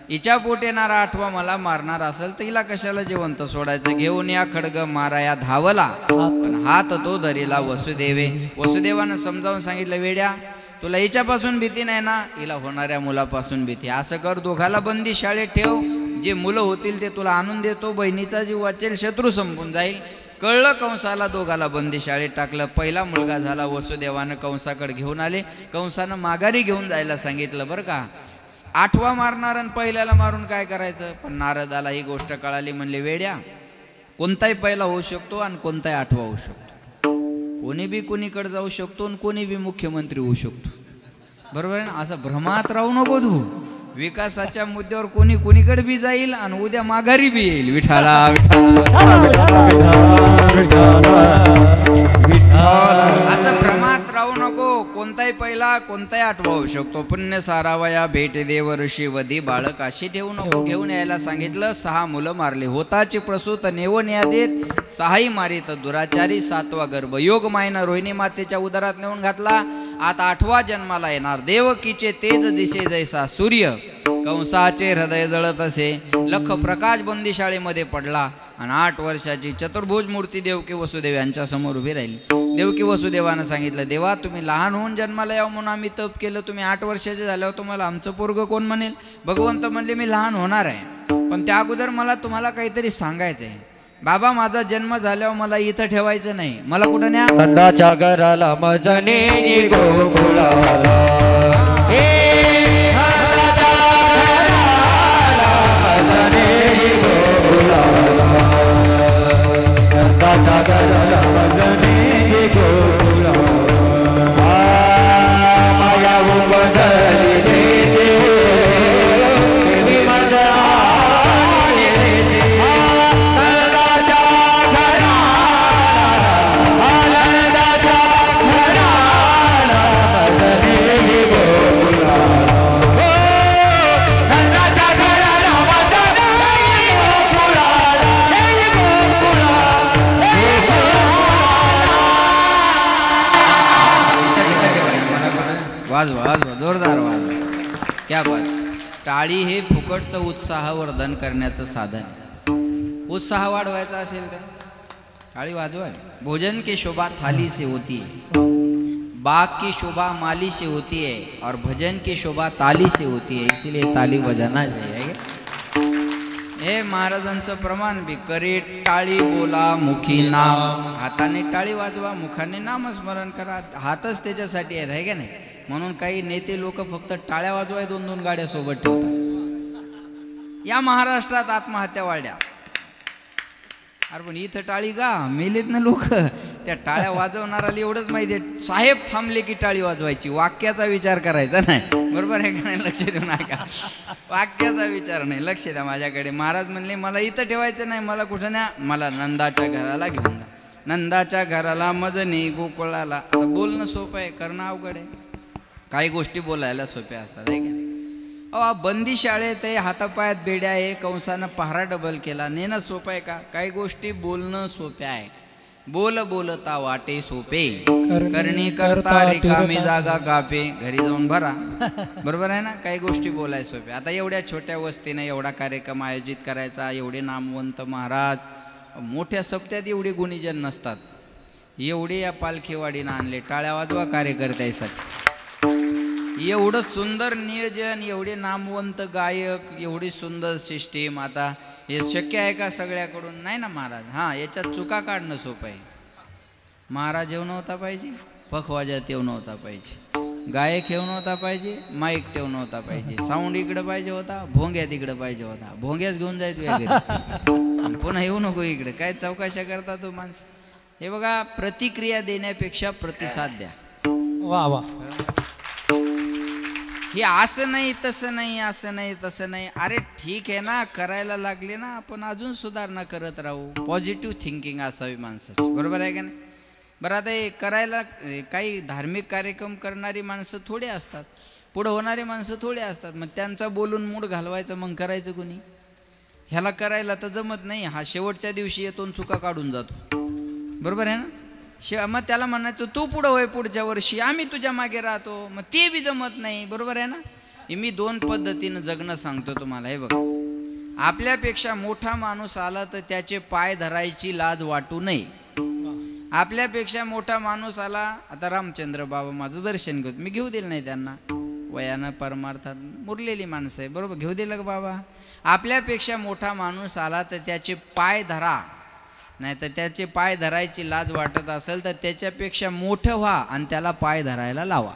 हिच्या पोटी येणारा 8वा मला मारणार असेल तर हिला कशाला जिवंत सोडायचं. घेऊन या खडग माराया धावला, पण हात तो धरीला वसुदेवे. वसुदेवानं समजावून सांगितलं, वेड्या तुला हिच्यापासून भीती नाही ना, हिला होणाऱ्या मुलापासून भीती. असं कर, दोघाला बंदी शाळेत ठेव, जे मुलं होतील ते तुला आणून देतो, बहिणीचा जीव वाचेल, शत्रू संपून जाईल. कळलं कंसाला, दोघाला बंदी शाळेत टाकलं. पहिला मुलगा झाला. वसुदेवानं कंसाकडे घेऊन आले. कंसानं माघारी घेऊन जायला सांगितलं बरं का. 8वा मारणार आणि पहिल्याला मारून काय करायचं. पण नारदाला ही गोष्ट कळाली. म्हणले, वेड्या कोणताही पहिला होऊ शकतो आणि कोणताही 8वा होऊ शकतो. कोणी बी कोणीकडे जाऊ शकतो आणि कोणी बी मुख्यमंत्री होऊ शकतो. बरोबर आहे ना. असं भ्रमात राहू नको तू. विकासाच्या मुद्द्यावर कोणी कोणीकडे बी जाईल आणि उद्या माघारी बी येईल. विठाला असं भ्रमात राहू नको. कोणताही पहिला कोणताही 8वा होऊ शकतो. पुण्य सारावया भेट देव ऋषी वधी बाळक अशी ठेवू नको. घेऊन यायला सांगितलं. 6 मुलं मारले. होताची प्रसूत नेवून या देत 6ही मारित दुराचारी. 7वा गर्भ योग मायनं रोहिणी मातेच्या उदरात नेऊन घातला. आता 8वा जन्माला येणार. देवकीचे तेज दिसे जैसा सूर्य, कंसाचे हृदय जळत असे. लख प्रकाश बंदीशाळेमध्ये पडला आणि 8 वर्षाची चतुर्भुज मूर्ती देवकी वसुदेव यांच्या समोर उभी राहिली. देवकी वसुदेवानं सांगितलं, देवा तुम्ही लहान होऊन जन्माला यावं म्हणून आम्ही तप केलं. तुम्ही 8 वर्षाचे झाल्यावर तुम्हाला आमचं पोरगं कोण म्हणेल. भगवंत म्हणले, मी लहान होणार आहे, पण त्या अगोदर मला तुम्हाला काहीतरी सांगायचं आहे. बाबा माझा जन्म झाल्यावर मला इथं ठेवायचं नाही. मला कुठं न्या. नंदाच्या घराला मजने गोकुळाला, वाजवा जोरदार वाजवा. क्या बात. टाळी हे फुकटचं उत्साहवर्धन करण्याचं साधन. उत्साह वाढवायचा असेल तर टाळी वाजवाय. भोजन की शोभा थाली से होती है, बाग की शोभा माली से होती है और भजन की शोभा ताली से होती है, इसीलिए ताली बजाना चाहिए. हे महाराजांचं प्रमाण बी. करी टाळी बोला मुखी नाम. हाताने टाळी वाजवा, मुखाने नामस्मरण करा. हातच त्याच्यासाठी आहेत, आहे का नाही. म्हणून काही नेते लोक फक्त टाळ्या वाजवाय 2-2 गाड्या सोबत ठेवतात. या महाराष्ट्रात आत्महत्या वाढल्या. अरे पण इथं टाळी का मेलेत ना लोक. त्या टाळ्या वाजवणाऱ्याला एवढंच माहिती आहे, साहेब थांबले की टाळी वाजवायची. वाक्याचा विचार करायचा नाही. बरोबर आहे का नाही. लक्ष देऊ नका. वाक्याचा विचार नाही. लक्ष द्या माझ्याकडे. महाराज म्हणले, मला इथं ठेवायचं नाही. मला कुठं न्या. मला नंदाच्या घराला घेऊन जा. नंदाच्या घराला मजनी गोकुळाला. आता बोलणं सोपं आहे, करणं अवघड आहे. काही गोष्टी बोलायला सोप्या असतात, आहे का. बंदी शाळेत आहे, हातापायात बेड्या आहे, कंसानं पहारा डबल केला, नेणं सोपं आहे का? काही गोष्टी बोलणं सोप्या आहे. बोल बोलता वाटे सोपे, करणी करता रिकामी जागा कापे. घरी जाऊन भरा. बरोबर आहे ना? काही गोष्टी बोलाय सोप्या. आता एवढ्या छोट्या वस्तीने एवढा कार्यक्रम आयोजित करायचा, एवढे नामवंत महाराज, मोठ्या सप्त्यात एवढे गुणीजन नसतात. एवढे या पालखीवाडीनं आणले. टाळ्या वाजवा कार्यकर्त्यासाठी. एवढं सुंदर नियोजन, एवढे नामवंत गायक, एवढी सुंदर सिस्टीम. आता हे शक्य आहे का सगळ्याकडून? नाही ना महाराज. हां, याच्यात चुका काढणं सोपं आहे. महाराज येऊ नव्हता पाहिजे, पखवाजात येऊ नव्हता पाहिजे, गायक येऊ नव्हता पाहिजे, माईक तेऊ नव्हता पाहिजे, साऊंड इकडं पाहिजे होता, भोंग्यात इकडं पाहिजे होता. भोंग्याच घेऊन जाय तू पुन्हा येऊ नको इकडे. काय चौकशा करता तो माणसं? हे बघा, प्रतिक्रिया देण्यापेक्षा प्रतिसाद द्या. वा वा. हे असं नाही तसं नाही, असं नाही तसं नाही. अरे ठीक आहे ना, करायला लागले ना, आपण अजून सुधारणा करत राहू. पॉझिटिव्ह थिंकिंग असावी माणसाची. बरोबर आहे का नाही? बरं, आता हे करायला काही धार्मिक कार्यक्रम करणारी माणसं थोडे असतात, पुढं होणारे माणसं थोडे असतात. मग त्यांचा बोलून मूड घालवायचं, मग करायचं कोणी? ह्याला करायला तर जमत नाही. हा शेवटच्या दिवशी येतो आणि चुका काढून जातो. बरोबर आहे ना? मग त्याला म्हणायचं तू पुढं होय, पुढच्या वर्षी आम्ही तुझ्या मागे राहतो. मग ते बी जमत नाही. बरोबर आहे ना? मी दोन पद्धतीनं जगणं सांगतो तुम्हाला. हे बघा, आपल्यापेक्षा मोठा माणूस आला तर त्याचे पाय धरायची लाज वाटू नये. आपल्यापेक्षा मोठा माणूस आला, आता रामचंद्र बाबा माझं दर्शन घेऊ, मी घेऊ दिलं नाही त्यांना, वयानं परमार्थात मुरलेली माणसं आहे. बरोबर, घेऊ दिलं का बाबा? आपल्यापेक्षा मोठा माणूस आला तर त्याचे पाय धरा, नाही तर त्याचे पाय धरायची लाज वाटत असेल तर त्याच्यापेक्षा मोठं व्हा आणि त्याला पाय धरायला लावा.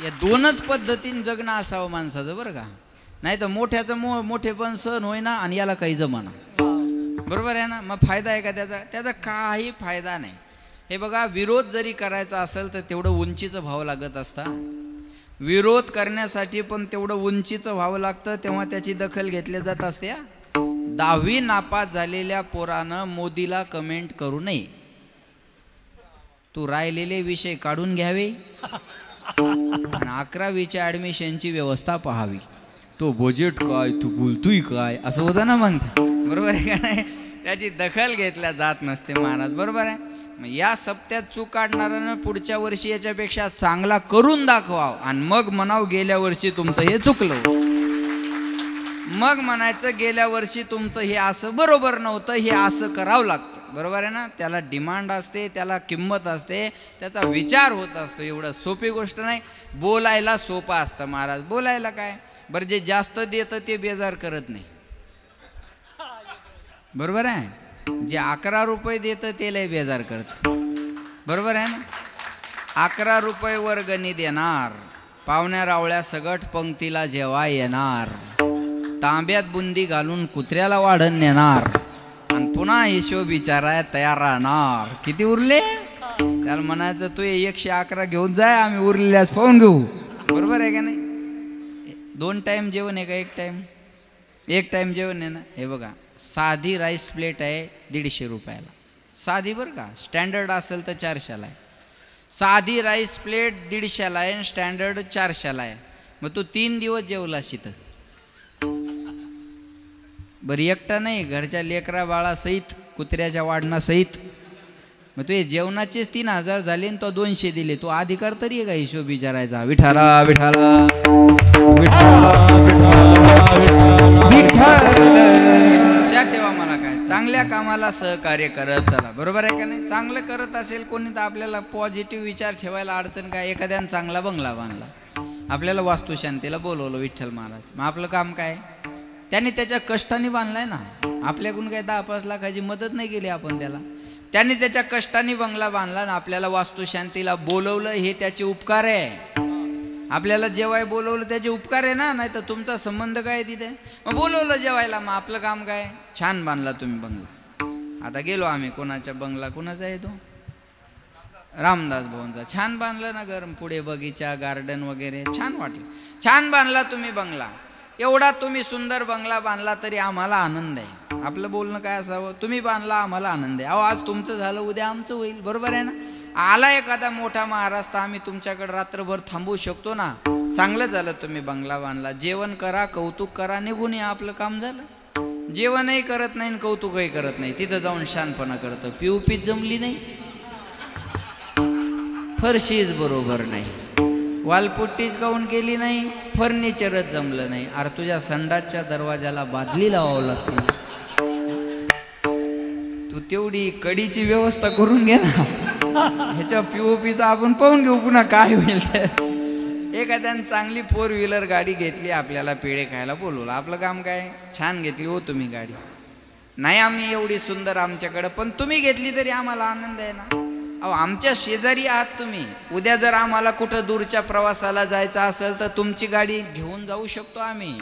या दोनच पद्धतीने जगणं असावं माणसाचं. बरं का? नाही तर मोठ्याचं मोठेपण सहन होईना आणि याला काही जमाना. बरोबर आहे ना? मग फायदा आहे का त्याचा? त्याचा काही फायदा नाही. हे बघा, विरोध जरी करायचा असेल तर तेवढं उंचीचं व्हावं लागत असतं. विरोध करण्यासाठी पण तेवढं उंचीचं व्हावं लागतं, तेव्हा त्याची दखल घेतली जात असते. 10वी नापास झालेल्या पोरानं मोदीला कमेंट करू नये. तू राहिलेले विषय काढून घ्यावे आणि 11वीच्या ॲडमिशनची व्यवस्था पाहावी. तो बजेट काय, तू बोलतोय काय, असं होतं ना मग. बरोबर आहे का नाही? त्याची दखल घेतल्या जात नसते महाराज. बरोबर आहे? मग या सप्त्यात चूक काढणाऱ्यानं पुढच्या वर्षी याच्यापेक्षा चांगला करून दाखवाव आणि मग म्हणाव गेल्या वर्षी तुमचं हे चुकलं. मग म्हणायचं गेल्या वर्षी तुमचं हे असं बरोबर नव्हतं, हे असं करावं लागतं. बरोबर आहे ना? त्याला डिमांड असते, त्याला किंमत असते, त्याचा विचार होत असतो. एवढं सोपी गोष्ट नाही. बोलायला सोपं असतं महाराज. बोलायला काय, बरं, जे जास्त देतं ते बेजार करत नाही. बरोबर आहे? जे 11 रुपये देतं ते लय बेजार करतं. बरोबर आहे ना? 11 रुपये वर्गणी देणार, पाहुण्या रावळ्या सगट पंक्तीला जेव्हा येणार, तांब्यात बुंदी घालून कुत्र्याला वाढण नेणार आणि पुन्हा हिशोब विचाराय तयार राहणार. किती उरले? त्याला म्हणायचं तू 111 घेऊन जाय, आम्ही उरलेल्याच पाहून घेऊ. बरोबर आहे का नाही? 2 टाईम जेवण आहे का 1 टाईम? 1 टाईम जेवण आहे ना. हे बघा, साधी राईस प्लेट आहे 150 रुपयाला. साधी बरं का, स्टँडर्ड असेल तर 400ला आहे. साधी राईस प्लेट 150ला आहे, स्टँडर्ड 400ला आहे. मग तू 3 दिवस जेवला शित. बरं, एकटा नाही, घरच्या लेकरा बाळा सहित, कुत्र्याच्या वाढणा सहित. मग तू जेवणाचेच 3000 झाले आणि तो 200 दिले. तो अधिकार तरी आहे का हिशोब विचारायचा? विठाला विठाला लक्षात ठेवा. मला काय, चांगल्या कामाला सहकार्य करत चला. बरोबर आहे का नाही? चांगलं करत असेल कोणी तर आपल्याला पॉझिटिव्ह विचार ठेवायला अडचण काय? एखाद्यानं चांगला बंगला बांधला, आपल्याला वास्तुशांतीला बोलवलं विठ्ठल महाराज, मग आपलं काम काय? त्यांनी त्याच्या कष्टाने बांधलाय ना. आपल्याकडून काही 10-5 लाखाची मदत नाही केली आपण त्याला. त्यांनी त्याच्या कष्टाने बंगला बांधला ना, आपल्याला वास्तुशांतीला बोलवलं, हे त्याचे उपकार आहे. आपल्याला जेवाय बोलवलं त्याचे उपकार आहे ना. नाही तर तुमचा संबंध काय तिथे? मग बोलवलं जेवायला, मग आपलं काम काय? छान बांधला तुम्ही बंगला. आता गेलो आम्ही, कोणाच्या बंगला, कोणाचा आहे तो? रामदास भाऊंचा. छान बांधलं ना घर, पुढे बगीचा, गार्डन वगैरे, छान वाटलं. छान बांधला तुम्ही बंगला. एवढा तुम्ही सुंदर बंगला बांधला तरी आम्हाला आनंद आहे. आपलं बोलणं काय असावं? तुम्ही बांधला, आम्हाला आनंद आहे. अहो, आज तुमचं झालं, उद्या आमचं होईल. बरोबर आहे ना? आला एखादा मोठा महाराज तर आम्ही तुमच्याकडे रात्रभर थांबू शकतो ना. चांगलं झालं तुम्ही बंगला बांधला. जेवण करा, कौतुक करा, निघून या, आपलं काम झालं. जेवणही करत नाही आणि कौतुकही करत नाही, तिथं जाऊन शानपणा करतं. पिऊपीत जमली नाही, फरशीच बरोबर नाही, वालपुट्टीच काऊन केली नाही, फर्निचरच जमलं नाही. अरे तुझ्या संडासच्या दरवाजाला बादली लावावं लागते, तू तेवढी कडीची व्यवस्था करून घे ना. ह्याच्या पीओपीचा आपण पाहून घेऊ पुन्हा काय होईल. एखाद्याने चांगली 4 व्हीलर गाडी घेतली, आपल्याला पेढे खायला बोलवलं, आपलं काम काय, छान घेतली हो तुम्ही गाडी, नाही आम्ही एवढी सुंदर आमच्याकडं, पण तुम्ही घेतली तरी आम्हाला आनंद आहे ना. अहो आमच्या शेजारी आहात तुम्ही, उद्या जर आम्हाला कुठं दूरच्या प्रवासाला जायचं असेल तर तुमची गाडी घेऊन जाऊ शकतो आम्ही.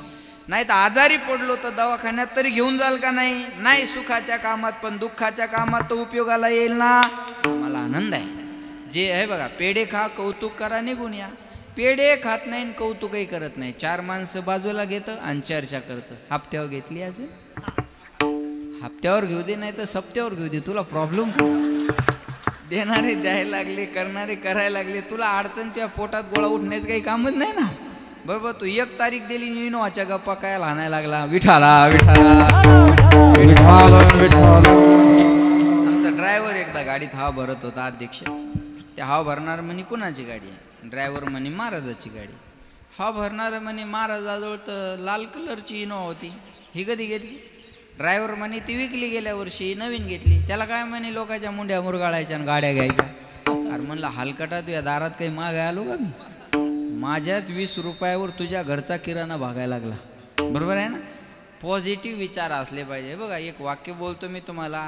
नाही तर आजारी पडलो तर दवाखान्यात तरी घेऊन जाल का नाही. नाही सुखाच्या कामात पण दुःखाच्या कामात तर उपयोगाला येईल ना. मला आनंद आहे. जे आहे बघा, पेढे खा, कौतुक करा, निघून या. पेढे खात नाही कौतुकही करत नाही, 4 माणसं बाजूला घेतं आणि चर्चा करतं. हप्त्यावर घेतली असेल, हप्त्यावर घेऊ दे, नाही तर सप्त्यावर घेऊ दे, तुला प्रॉब्लेम. देणारे द्यायला लागले, करणारे करायला लागले, तुला अडचण त्या पोटात गोळा उठण्याचं काही कामच नाही ना. बरोबर, तू 1 तारीख दिली इनोवाच्या गप्पा काय लानायला लागला, विठाला विठाला विठाला. आमचा ड्रायव्हर एकदा गाडीत हवा भरत होता, अध्यक्ष. ते हवा भरणार म्हणे कुणाची गाडी आहे, ड्रायव्हर म्हणे महाराजाची गाडी. हवा भरणार म्हणे महाराजाजवळ तर लाल कलरची इनोवा होती, ही कधी घेतली. ड्रायव्हर म्हणे ती विकली गेल्या वर्षी, नवीन घेतली. त्याला काय म्हणे, लोकांच्या मुंड्या मुरगाळायच्या आणि गाड्या घ्यायच्या. अरे म्हणलं हलकटा तुझ्या दारात काही माग आलो का मी, माझ्याच 20 रुपयावर तुझ्या घरचा किराणा भागायला लागला. बरोबर आहे ना. पॉझिटिव्ह विचार असले पाहिजे. बघा एक वाक्य बोलतो मी तुम्हाला,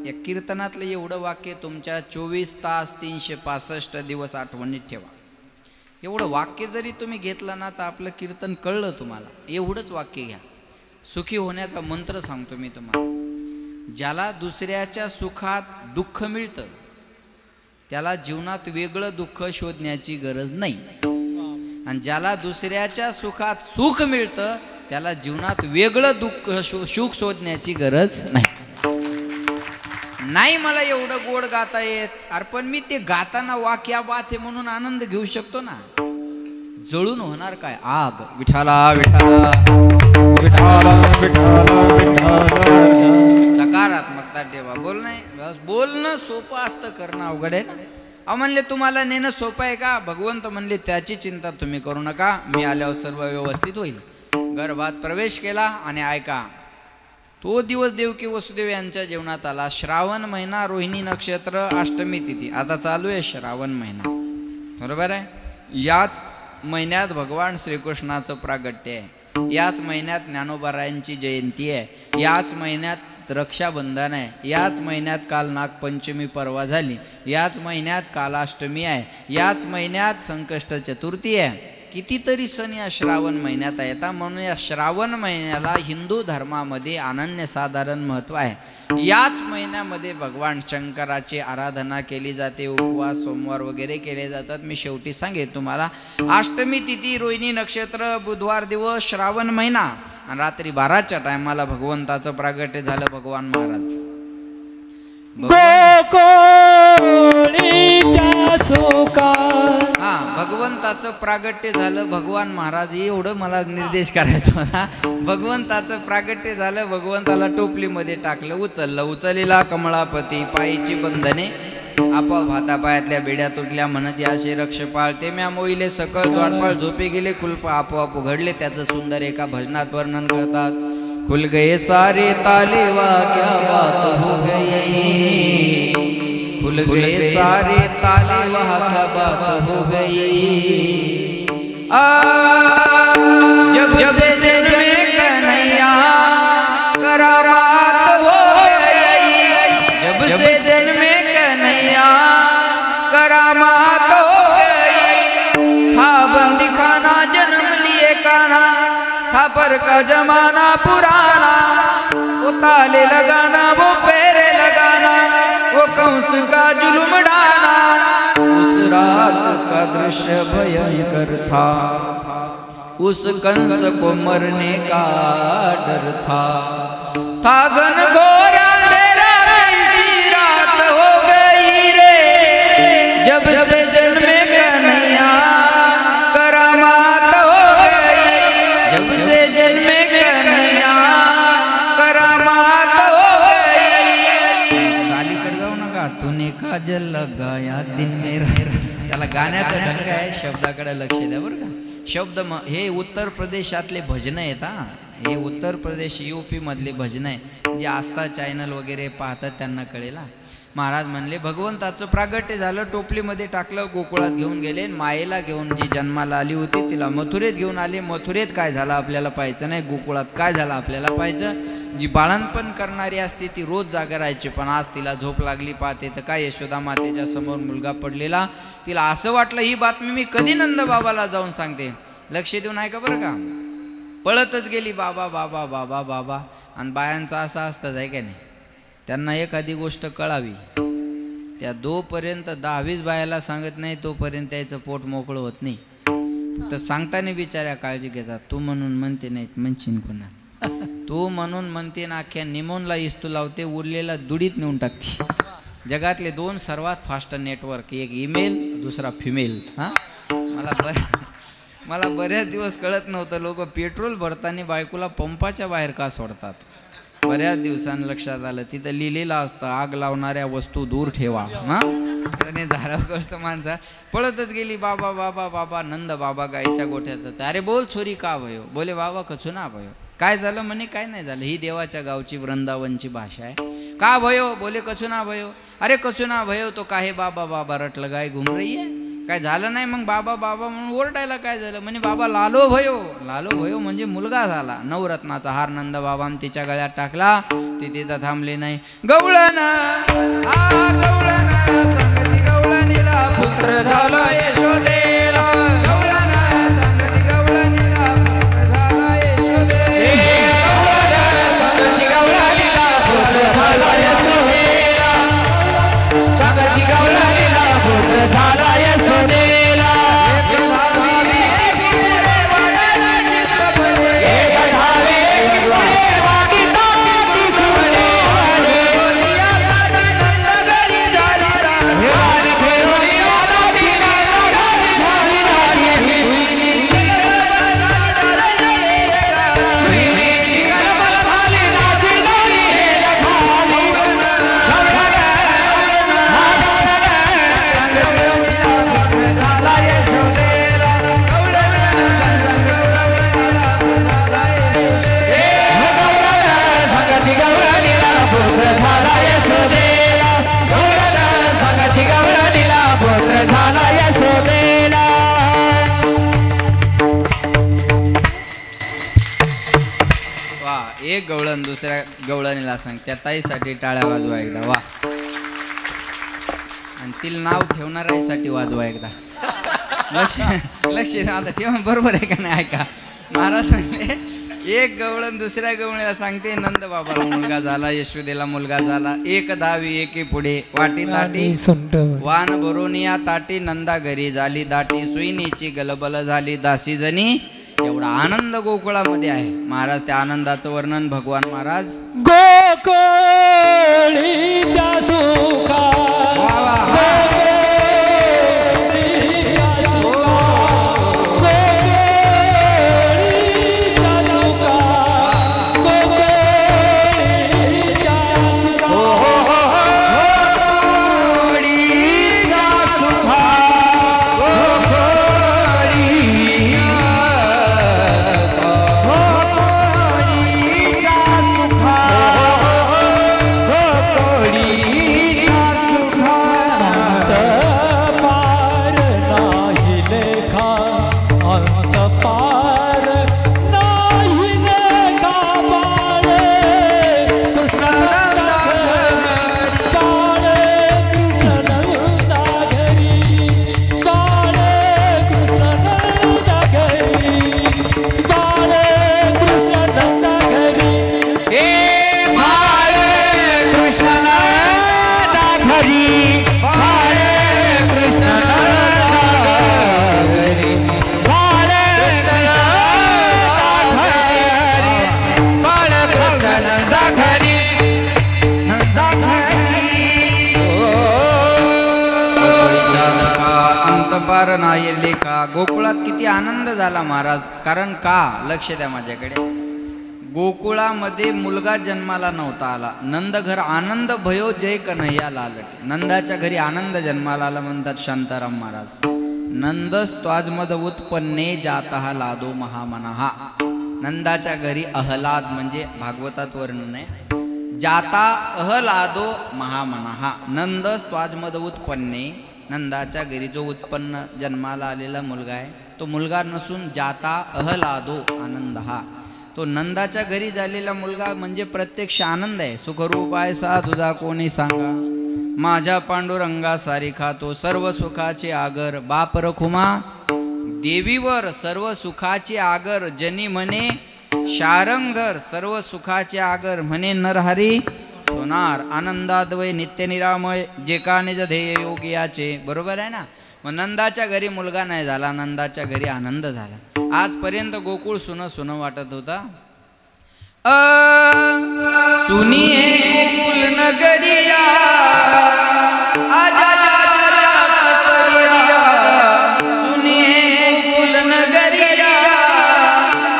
या कीर्तनातलं एवढं वाक्य तुमच्या 24 तास 365 दिवस आठवणीत ठेवा. एवढं वाक्य जरी तुम्ही घेतलं ना तर आपलं कीर्तन कळलं तुम्हाला. एवढंच वाक्य घ्या. सुखी होण्याचा मंत्र सांगतो मी तुम्हाला. ज्याला दुसऱ्याच्या सुखात दुःख मिळतं त्याला जीवनात वेगळं दुःख शोधण्याची गरज नाही, आणि ज्याला दुसऱ्याच्या सुखात सुख मिळतं त्याला जीवनात वेगळं दुःख सुख शोधण्याची गरज नाही. नाही मला एवढं गोड गाता येत, अरे पण मी ते गाताना वाक्या बात आहे म्हणून आनंद घेऊ शकतो ना. जळून होणार काय, आग. विठाला विठाला विठाला विठाला विठाला. सकारात्मकता ठेवा. बोल नाही, बस बोलणं सोपं असतं, करणं अवघड आहे ना. अहो म्हणले तुम्हाला नेणं सोपं आहे का. भगवंत म्हणले त्याची चिंता तुम्ही करू नका, मी आल्यावर सर्व व्यवस्थित होईल. गर्भात प्रवेश केला आणि ऐका, तो दिवस देवकी वसुदेव यांच्या जीवनात आला. श्रावण महिना, रोहिणी नक्षत्र, अष्टमी तिथी. आता चालू आहे श्रावण महिना, बरोबर आहे. याच महिन्यात भगवान श्रीकृष्णाचं प्रागट्य आहे. याच महिन्यात ज्ञानोबारायांची जयंती आहे. याच महिन्यात रक्षाबंधन आहे. याच महिन्यात काल नागपंचमी परवा झाली. याच महिन्यात कालाष्टमी आहे. याच महिन्यात संकष्ट चतुर्थी आहे. कितीतरी सण या श्रावण महिन्यात येतात. म्हणून या श्रावण महिन्याला हिंदू धर्मामध्ये अनन्यसाधारण महत्त्व आहे. याच महिन्यामध्ये भगवान शंकराची आराधना केली जाते. उपवास, सोमवार वगैरे केले जातात. मी शेवटी सांगेन तुम्हाला, अष्टमी तिथी, रोहिणी नक्षत्र, बुधवार दिवस, श्रावण महिना, आणि रात्री 12च्या टायमाला भगवंताचं प्रागट्य झालं. भगवान महाराज भगवंताचं प्रागट्य झालं. भगवान महाराज, एवढं मला निर्देश करायचा होता. भगवंताचं प्रागट्य झालं. भगवंताला टोपलीमध्ये टाकलं, उचललं. उचलीला कमळापती, पायीची बंधने आपोआप हातापायातल्या बेड्या तुटल्या. म्हणत याशे रक्ष पाळते म्या मोईले, सकळ द्वारपाळ झोपे गेले, कुलप आपोआप उघडले. त्याचं सुंदर एका भजनात वर्णन करतात. खुल गए सारे ताले वा क्या बात हो गई, खुल गए सारे ताले वहाँ क्या बात हो गई। जब जब से में कन्हैया करारात हो गई, जब से जन में कन्हैया करामात हो गई। था बंदी खाना जन्म लिए काना, था पर का जमाना पुराना, वो ताले लगाना वो पैरे लगाना, वो कंस का जुल्म डाला। उस रात का दृश्य भयंकर था, उस कंस को मरने का डर था घन घोर अंधेरा ऐसी रात हो गई रे, जब से जन्मे कन्हैया करामात लगाया दिन मेरा. त्याला गाण्याचा ढंग आहे, शब्दाकडे लक्ष द्या बरं का. शब्द हे उत्तर प्रदेशातले भजन आहेत हा. हे उत्तर प्रदेश UP मधले भजन आहे. जे आस्था चॅनल वगैरे पाहतात त्यांना कळेल. महाराज म्हणले भगवंताचं प्रागट्य झालं, टोपलीमध्ये टाकलं, गोकुळात घेऊन गेले. मायेला घेऊन जी जन्माला आली होती तिला मथुरेत घेऊन आले. मथुरेत काय झालं आपल्याला पाहायचं नाही, गोकुळात काय झालं आपल्याला पाहायचं. जी बाळणपण करणारी असते ती रोज जागा राहायची, पण आज तिला झोप लागली. पाहते तर काय यशोदा मातेच्या समोर मुलगा पडलेला. तिला असं वाटलं ही बातमी मी कधी नंद बाबाला जाऊन सांगते. लक्ष देऊन ऐका बरं का. पळतच गेली बाबा बाबा बाबा बाबा. आणि बायांचं असं असतंच आहे का नाही, त्यांना एखादी गोष्ट कळावी त्या जोपर्यंत 10-20 बायाला सांगत नाही तोपर्यंत त्याचं पोट मोकळं होत नाही. तर सांगताना बिचाऱ्या काळजी घेतात. तू म्हणून म्हणते नाहीत म्हणशीन कोणा, तू म्हणून म्हणते ना अख्ख्या निमोनला इस्तू लावते, उरलेला दुडीत नेऊन टाकते. जगातले 2 सर्वात फास्ट नेटवर्क, एक ईमेल, दुसरा फिमेल. हां मला बऱ्याच दिवस कळत नव्हतं लोक पेट्रोल भरताना बायकोला पंपाच्या बाहेर का सोडतात. बऱ्याच दिवसांनी लक्षात आलं तिथं लिहिलेलं असतं आग लावणाऱ्या वस्तू दूर ठेवा. हां त्याने झाडावर कळतं. माणसा पळतच गेली बाबा बाबा बाबा. नंद बाबा गायच्या गोठ्यात. अरे बोल छोरी का भयो. बोले बाबा कछु ना भयो. काय झालं म्हणे काय नाही झालं. ही देवाच्या गावची वृंदावनची भाषा आहे. का भयो. बोले कछु ना भयो. अरे कछु ना भयो तो काहे बाबा बाबा रटलं गाय घुम रही आहे. काय झालं नाही मग बाबा बाबा म्हणून ओरडायला काय झालं. म्हणे बाबा लालो भयो. लालो भयो म्हणजे मुलगा झाला. नवरत्नाचा हार नंद बाबांनी तिच्या गळ्यात टाकला. ती तिथं थांबली नाही. गवळणा गवळणा संगती गवळणीला पुत्र झाला यशोदेला. गवळणा संगती गवळणीला पुत्र झाला यशोदेला. संगती गवळणीला पुत्र झाला यशोदेला. संगती गवळणीला पुत्र झाला यशोदेला. एक गवळण दुसऱ्या गवळणीला सांग. त्या ताईसाठी टाळ्या वाजवा एकदा. वा. आणि तिला नाव ठेवणाऱ्यासाठी वाजवा एकदा. लक्ष आता ठेवा बरोबर आहे का नाही. ऐका महाराज म्हणले एक गवळण दुसऱ्या गवळणीला सांगते नंद बाबाला मुलगा झाला, यशोदेला मुलगा झाला. एक दावी एकी पुढे वाटी ताटी वान भरोनिया ताटी. नंदा घरी झाली दाटी. सुईनीची गलबल झाली दासी जणी. एवढा आनंद गोकुळामध्ये आहे महाराज. त्या आनंदाचं वर्णन भगवान महाराज गोकुळीच्या सुखा पार नाही लेखा. गोकुळात किती आनंद झाला महाराज. कारण का लक्ष द्या माझ्याकडे. गोकुळामध्ये मुलगा जन्माला नव्हता आला. नंद घर आनंद भयो जय कन्हैया लाल की. नंदाच्या घरी आनंद जन्माला आला म्हणतात शांताराम महाराज. नंदस्त्वाजमद उत्पन्ने जातः लादो महामनहा. नंदाच्या घरी अहलाद म्हणजे भागवतात वर्णन आहे. जाता अहलादो महामनहा. नंदस्त्वाजमद उत्पन्ने. नंदाच्या घरी जो उत्पन्न जन्माला आलेला मुलगा आहे तो मुलगा नसून जाता अहलादो आनंद हा. तो नंदाच्या घरी झालेला मुलगा म्हणजे प्रत्यक्ष आनंद आहे. सुखरूप आहे सा तुझा कोणी सांगा. माझ्या पांडुरंगा सारिखा तो सर्व सुखाचे आगर. बाप रखुमा देवीवर सर्व सुखाचे आगर. जनी म्हणे शारंगर सर्व सुखाचे आगर. म्हणे नरहरी सोनार. आनंदाद्वय नित्य निरामय जे का निज ध्येय योगियाचे. बरोबर आहे ना. मग नंदाच्या घरी मुलगा नाही झाला, नंदाच्या घरी आनंद झाला. आजपर्यंत गोकुळ सुन वाटत होता. सुनिये गोकुल नगरिया आजा सुनिये गोकुल नगरिया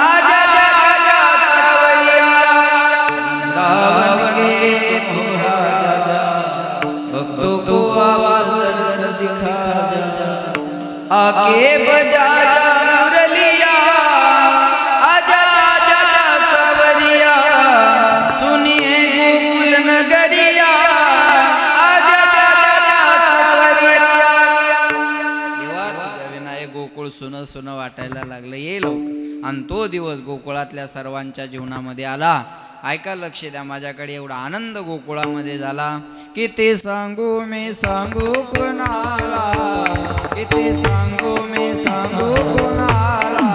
आजा भक्तों को आवाज सिखा आके बजा मुरलिया आजा सवरिया. सुनिए गोकुल नगरिया आजा सवरिया. देवा तुझ्या विना गोकुळ सुन वाटायला लागलं. ये लोक आणि तो दिवस गोकुळातल्या सर्वांच्या जीवनामध्ये आला. ऐका लक्ष द्या. माझ्याकडे एवढा आनंद गोकुळामध्ये झाला किती सांगू मी सांगू कोणाला. किती सांगू मी सांगू कोणाला.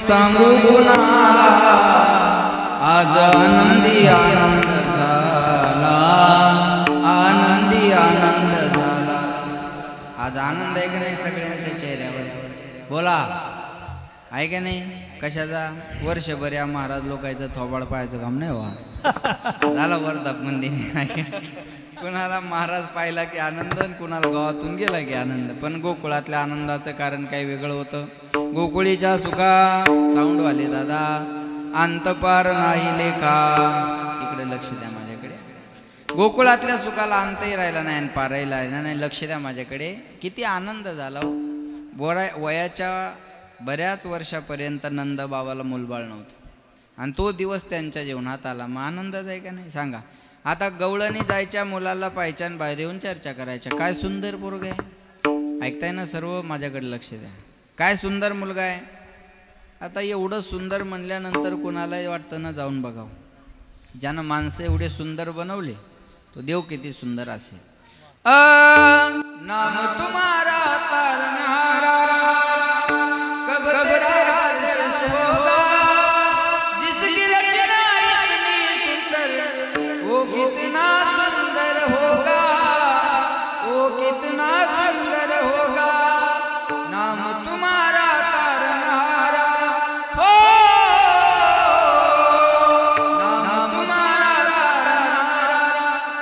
सांगू कुणाला. आज आनंदी आनंद झाला. आनंदी आनंद झाला. आज आनंद आहे का नाही सगळ्यांच्या चेहऱ्यावर. बोला आहे का नाही. कशाचा. वर्षभर या महाराज लोकांचं थोबाड पाहायचं काम नाही व्हा. झाला वर्धापन दिन. कुणाला महाराज पाहिला की आनंद, कुणाला गावातून गेला की आनंद. पण गोकुळातल्या आनंदाचं कारण काही वेगळं होतं. गोकुळीच्या सुखा साऊंड वाले दादा अंतपार नाही लेखा. इकडे लक्ष द्या माझ्याकडे. गोकुळातल्या सुखाला अंतही राहिला नाही आणि पारही राहिला नाही. लक्ष द्या माझ्याकडे. किती आनंद झाला. वयाच्या बऱ्याच वर्षापर्यंत नंद बाबाला मूलबाळ नव्हतं आणि तो दिवस त्यांच्या जीवनात आला. मग आनंदच आहे का नाही सांगा. आता गवळणी जायच्या मुलाला पाहिच्यान बाहेर येऊन चर्चा करायच्या. काय सुंदर पोरग आहे. ऐकताय ना सर्व. माझ्याकडे लक्ष द्या. काय सुंदर मुलगा आहे. आता एवढं सुंदर म्हणल्यानंतर कुणालाही वाटतं ना जाऊन बघावं. ज्यानं माणसं एवढे सुंदर बनवले तो देव किती सुंदर असेल. नाम तुम्हारा तारनहारा कब होगा. जिसकी रचना इतनी सुंदर वो कितना सुंदर होगा. वो कितना सुंदर होगा. नाम तुम्हारा तारनहारा हो. नाम तुम्हारा तारनहारा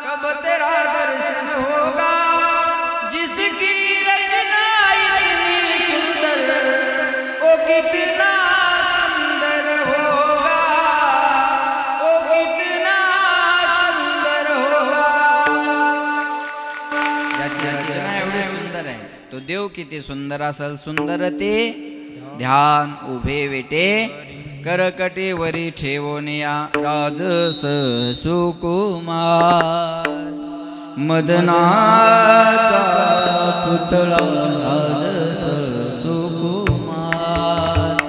कब तेरा दर्शन होगा. जिसकी रचना इतनी किती सुंदर असल सुंदर ते ध्यान उभे वेटे करकटेवरी ठेवोनिया राजस सुकुमार मदनाचा पुतळा राजस सुकुमार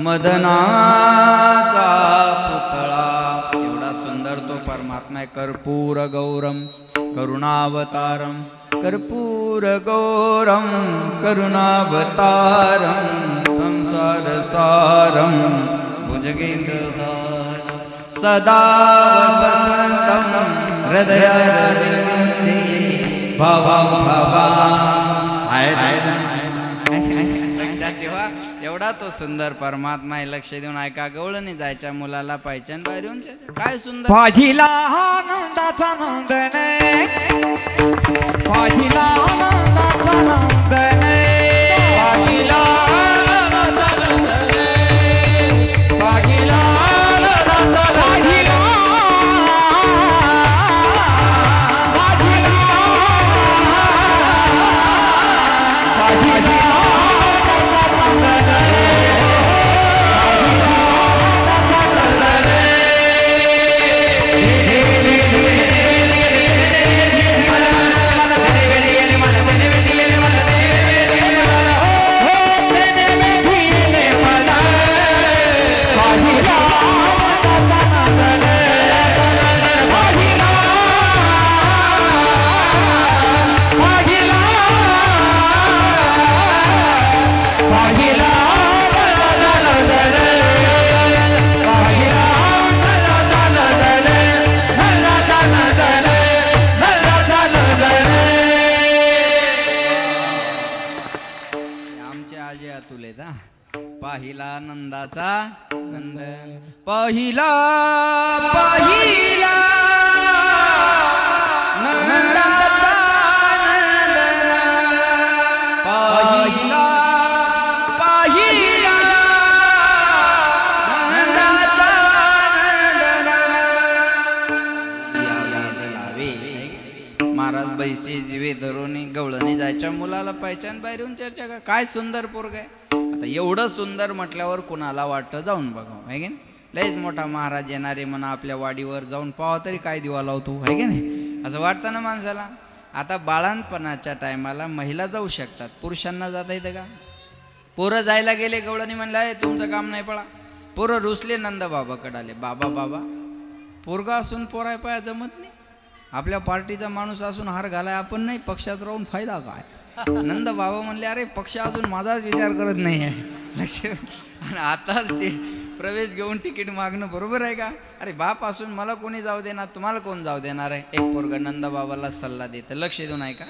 मदनाचा पुतळा एवढा सुंदर तो परमात्मा आहे. कर्पूर गौरम करुणावतारम कर्पूर गौरम करुणावतारम संसार सारम भुजगेंद्रहार सदा वसंतम हृदयारविंदे भवं भवा. लक्षात ठेवा एवढा तो सुंदर परमात्मा आहे. लक्ष देऊन ऐका. गवळणी जायच्या मुलाला पाहिजे बाहेर येऊन काय सुंदर पाहिला आनंदाचा नंदने पाहिला आनंदाचा नंदने पाहिला आनंदाचा नंदने पाहिला आनंदाचा पाहिला पाहिला नंदाचा नंदन पाहिला पाहिला नंदाचा नंदन पाहिला पाहिला नंदाचा नंदन याद लावे. महाराज बैसे जीवे धरून गवळणी जायच्या मुलाला पाहिजे बाहेर येऊन चर्चा का काय सुंदर पोरग आहे. आता एवढं सुंदर म्हटल्यावर कुणाला वाटतं जाऊन बघावं आहे की नाही. लयच मोठा महाराज येणारे म्हणा आपल्या वाडीवर जाऊन पाहावं तरी काय दिवा लावतो आहे की नाही असं वाटतं ना माणसाला. आता बाळांपणाच्या टायमाला महिला जाऊ शकतात पुरुषांना जाता येतं का. पोरं जायला गेले गवळणी म्हणलं आहे तुमचं काम नाही पळा. पोरं रुसले नंदबाबाकडे आले. बाबा बाबा पोरगा असून पोराय पाया जमत नाही. आपल्या पार्टीचा माणूस असून हार घालाय आपण नाही पक्षात राहून फायदा काय. नंद बाबा म्हणले अरे पक्ष अजून माझाच विचार करत नाही आहे. लक्ष आणि आताच ते प्रवेश घेऊन तिकीट मागणं बरोबर आहे का. अरे बाप असून मला कोणी जाऊ देणार तुम्हाला कोण जाऊ देणार आहे. एक पोरग नंद बाबाला सल्ला देतं. लक्ष देऊन ऐका.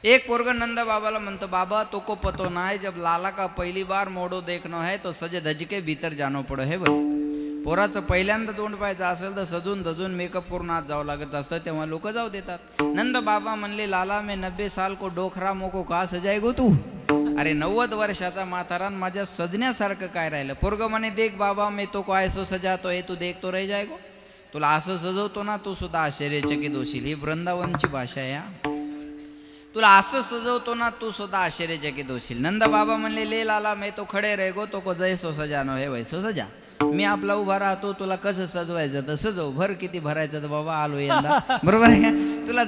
एक पोरग नंद बाबाला म्हणतो बाबा तो को पतो ना है जब लाला का पहली बार मोडो देखनो है तो सजे धज के भीतर जानो पडो है बोले. पोराचं पहिल्यांदा तोंड पाहायचं असेल तर सजून धजून मेकअप करून आत जावं लागत असतं तेव्हा लोक जाऊ देतात. नंद बाबा म्हणले लाला मैं 90 साल को डोखरा मोको का सजाय गो तू. अरे 90 वर्षाचा म्हातारान माझ्या सजण्यासारखं काय राहिलं. पोरग म्हणे देख बाबा मैं तो को ऐसो सजातो है तू देख तो रह जाय गो. तुला असं सजवतो ना तू सुद्धा आश्चर्यचकित होशील. ही वृंदावनची भाषा आहे. तुला असं सजवतो ना तू सुद्धा आश्चर्यचकित होशील. नंद बाबा म्हणले ले लाला मैं तो खडे रह गो तो को जैसो सजानो है वैसो सजा. मी आपला उभा राहतो तुला कसं सजवायचं तर सजव. भर किती भरायचं तर बाबा आलो यंदा बरोबर आहे का. तुला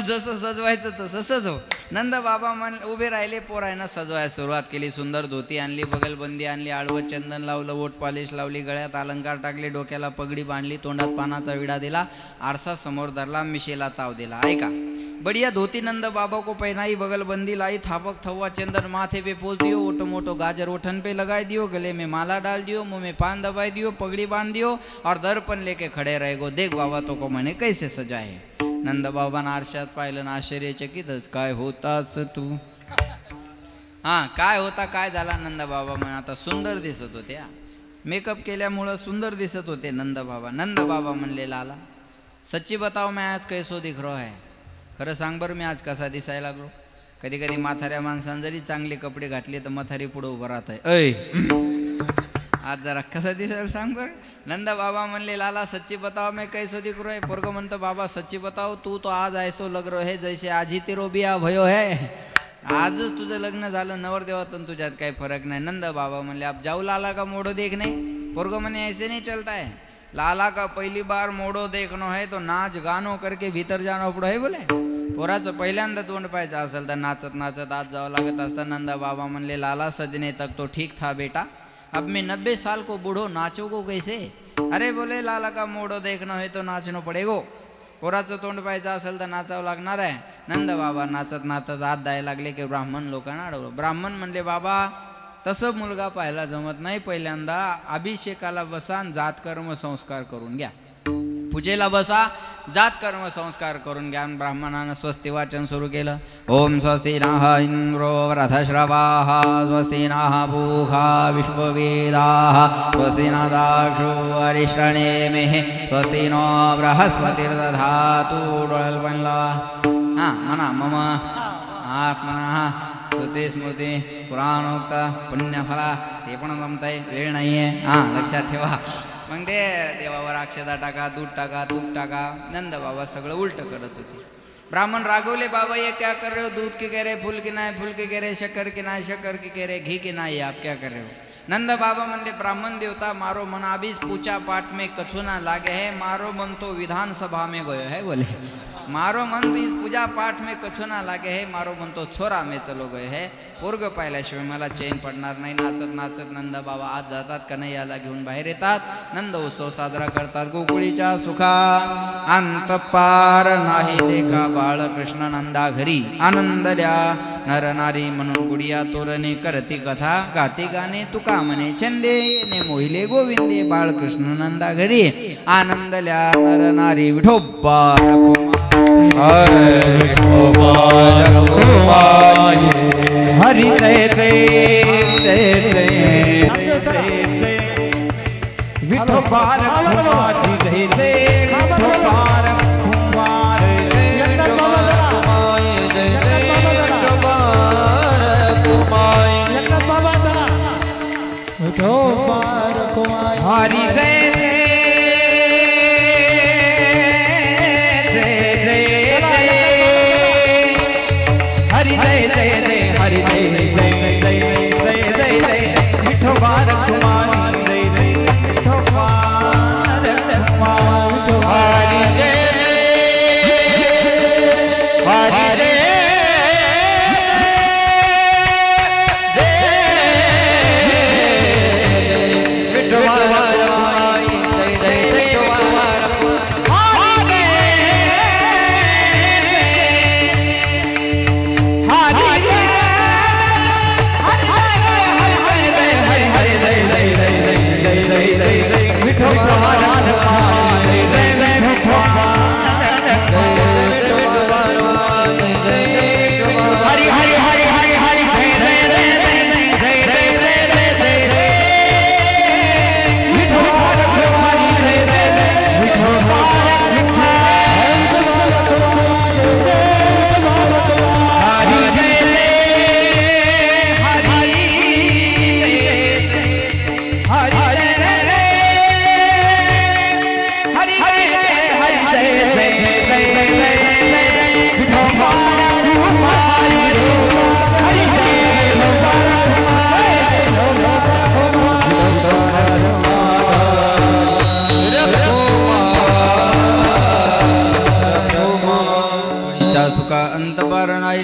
जसं सजवायचं तसं सजव. नंद बाबा उभे राहिले. पोरायनं सजवायला सुरुवात केली. सुंदर धोती आणली बगलबंदी आणली आडवं चंदन लावलं ओठ पॉलिश लावली गळ्यात अलंकार टाकले डोक्याला पगडी बांधली तोंडात पानाचा विडा दिला आरसा समोर धरला मिशेला ताव दिला. ऐका बढ़िया धोती नंद बाबा को पहनाई बगलबंदी लाई थापक थवा चंदन माथे पे पोस दियो ओटो मोटो गाजर ओठन पे लगाई दियो गले में माला डाल दियो मुंह में पान दबाई दियो पगड़ी बांध दियो और दर्पण लेके खड़े रहे गो देख बाबा तो को मैंने कैसे सजाए. नंद बाबा आरशात पाहिलं ना आश्चर्यचकितच काय होतास तू. हां काय होता काय झाला. नंद बाबा म्हणे आता सुंदर दिसत होते. मेकअप केल्यामुळं सुंदर दिसत होते नंद बाबा. नंद बाबा म्हणले लाला सच्ची बताओ मैं आज कैसो दिख रहा है. खरं सांग बरं मी आज कसा दिसायला लागलो. कधी कधी म्हाताऱ्या माणसानं जरी चांगले कपडे घातले तर म्हातारी पुढं उभं राहत आहे. आज जरा कसा दिसायला सांग बरं. नंद बाबा म्हणले लाला सच्ची बताओ मैं कैसो दिख रहा है. पोरगं म्हणतो बाबा सच्ची बताओ तू तो आज ऐसो लग रहो है जैसे आज ही तेरो बिया भयो है. आजच तुझं लग्न झालं नवरदेवातून तुझ्यात काही फरक नाही. नंद बाबा म्हणले आप जाऊ लाला का मोड़ो देखने. पोरगो म्हणे ऐसे नहीं चलता है, लाला का पहली बार मोड़ो देखनो है तो नाच गानो करके भीतर जानो पड़ो है बोले. पोराचं पहिल्यांदा तोंड पाहायचं असेल तर नाचत नाचत आज जावं लागत असतं. नंदा बाबा म्हणले लाला सजने तक तो ठीक था बेटा, अब मैं 90 साल को बूढ़ो नाचो को कैसे. अरे बोले लाला का मोड़ो देखना है तो नाचनो पडेगो. पोराचं तोंड पाहायचं असेल तर नाचावं लागणार आहे. नंद बाबा नाचत नाचत आत द्यायला लागले की ब्राह्मण लोकांना अडवलं. ब्राह्मण म्हणले बाबा तसं मुलगा पाहायला जमत नाही, पहिल्यांदा अभिषेकाला बसा जात कर्म संस्कार करून घ्या. पूजेला बसा जात कर्म संस्कार करून घ्या. ब्राह्मणानं स्वस्ती वाचन सुरू केलं. ओम स्वस्ति नः इंद्रो वृधश्रवाः स्वस्ति नः पूषा विश्ववेदाः स्वस्ति नः दाक्षो अरिष्टनेमिः स्वस्ति नो बृहस्पतिर्दधातु. डोळ्याला पण लावा. हां म्हणा मम आत्मनः श्रुती स्मृती पुराणोक्त पुण्यफला. ते पण जमतंय, वेळ नाही आहे. हां लक्षात ठेवा. मग ते देवावर अक्षता टाका, दूध टाका, तूप टाका. नंद बाबा सगळं उलटं करत होते. ब्राह्मण रागवले, बाबा ये क्या कर रहे हो, दूध की कह रहे, फूल की नाही, फूल की कह रहे, शक्कर की नाही, शक्कर की कह रहे, घी की नाही, आप क्या कर रहे हो. नंद बाबा म्हणले ब्राह्मण देवता मारो मन अभीस पूजा पाठ में कछु ना लागे है, मारो मन तो विधानसभा में गयो है बोले. मारो मन तो इस पूजा पाठ में कछु ना लागे है, मारो मन तो छोरा में चलो गए है. पोरग पाहिल्याशिवाय मला चैन पडणार नाही. नाचत नाचत नंद बाबा आत जातात, कन्हैयाला घेऊन बाहेर येतात. नंद उत्सव साजरा करतात. गोकुळीच्या सुखा अंत पार नाही देखा, बाळकृष्ण नंदा घरी आनंदल्या नर नारी. म्हणून गुडिया तोरणे करती कथा, गाती गाणे तुका म्हणे छंदे, ने मोहिले गोविंदे. बाळकृष्ण नंदा घरी आनंदल्या नर नारी. विठोबा हरि जय जय विठोबार कुमारी जय जय विठोबार कुमार जय विठोबार कुमार हरि जय हरि जय जय जय हरि जय जय जय जय जय जय विठोबार कुमारी जय जय विठोबार कुमार हरि जय हरि जय विठोबार कुमारी जय जय विठोबार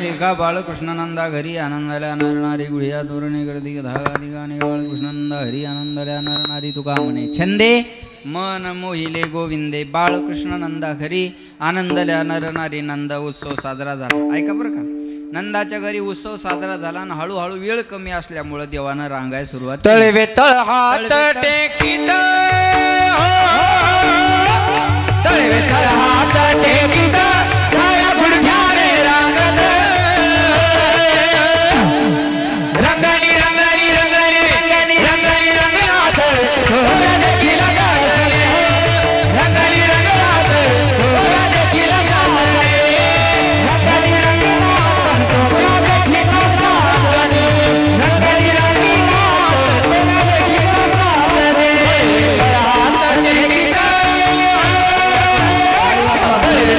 लेखा. बाळकृष्णानंदा घरी आनंदाल्या नरनारी. गुढिया तोरणे गर्दी धागा दिगाने. बाळकृष्णानंदा हरी आनंदाल्या नरनारी. तुका म्हणे छंदे मन मोहिले गोविंदे. बाळकृष्णानंदा घरी आनंदल्या नरनारी. नंद उत्सव साजरा झाला. ऐका बरं का, नंदाच्या घरी उत्सव साजरा झाला आणि हळूहळू वेळ कमी असल्यामुळे देवानं रांगाय सुरुवात. तळवे तळ हात टेकीत, तळवे तळ हात टेकीत, काळ्या गुडघ्याने रांगत. रंगानी रंगानी रंगानी रंगानी रंगनाथ, थोडा देखील गाजले. रंगानी रंगनाथ, थोडा देखील गाजले. रंगानी रंगनाथ, थोडा देखील गाजले. रंगानी रंगनाथ, थोडा देखील गाजले. हात टेकीत,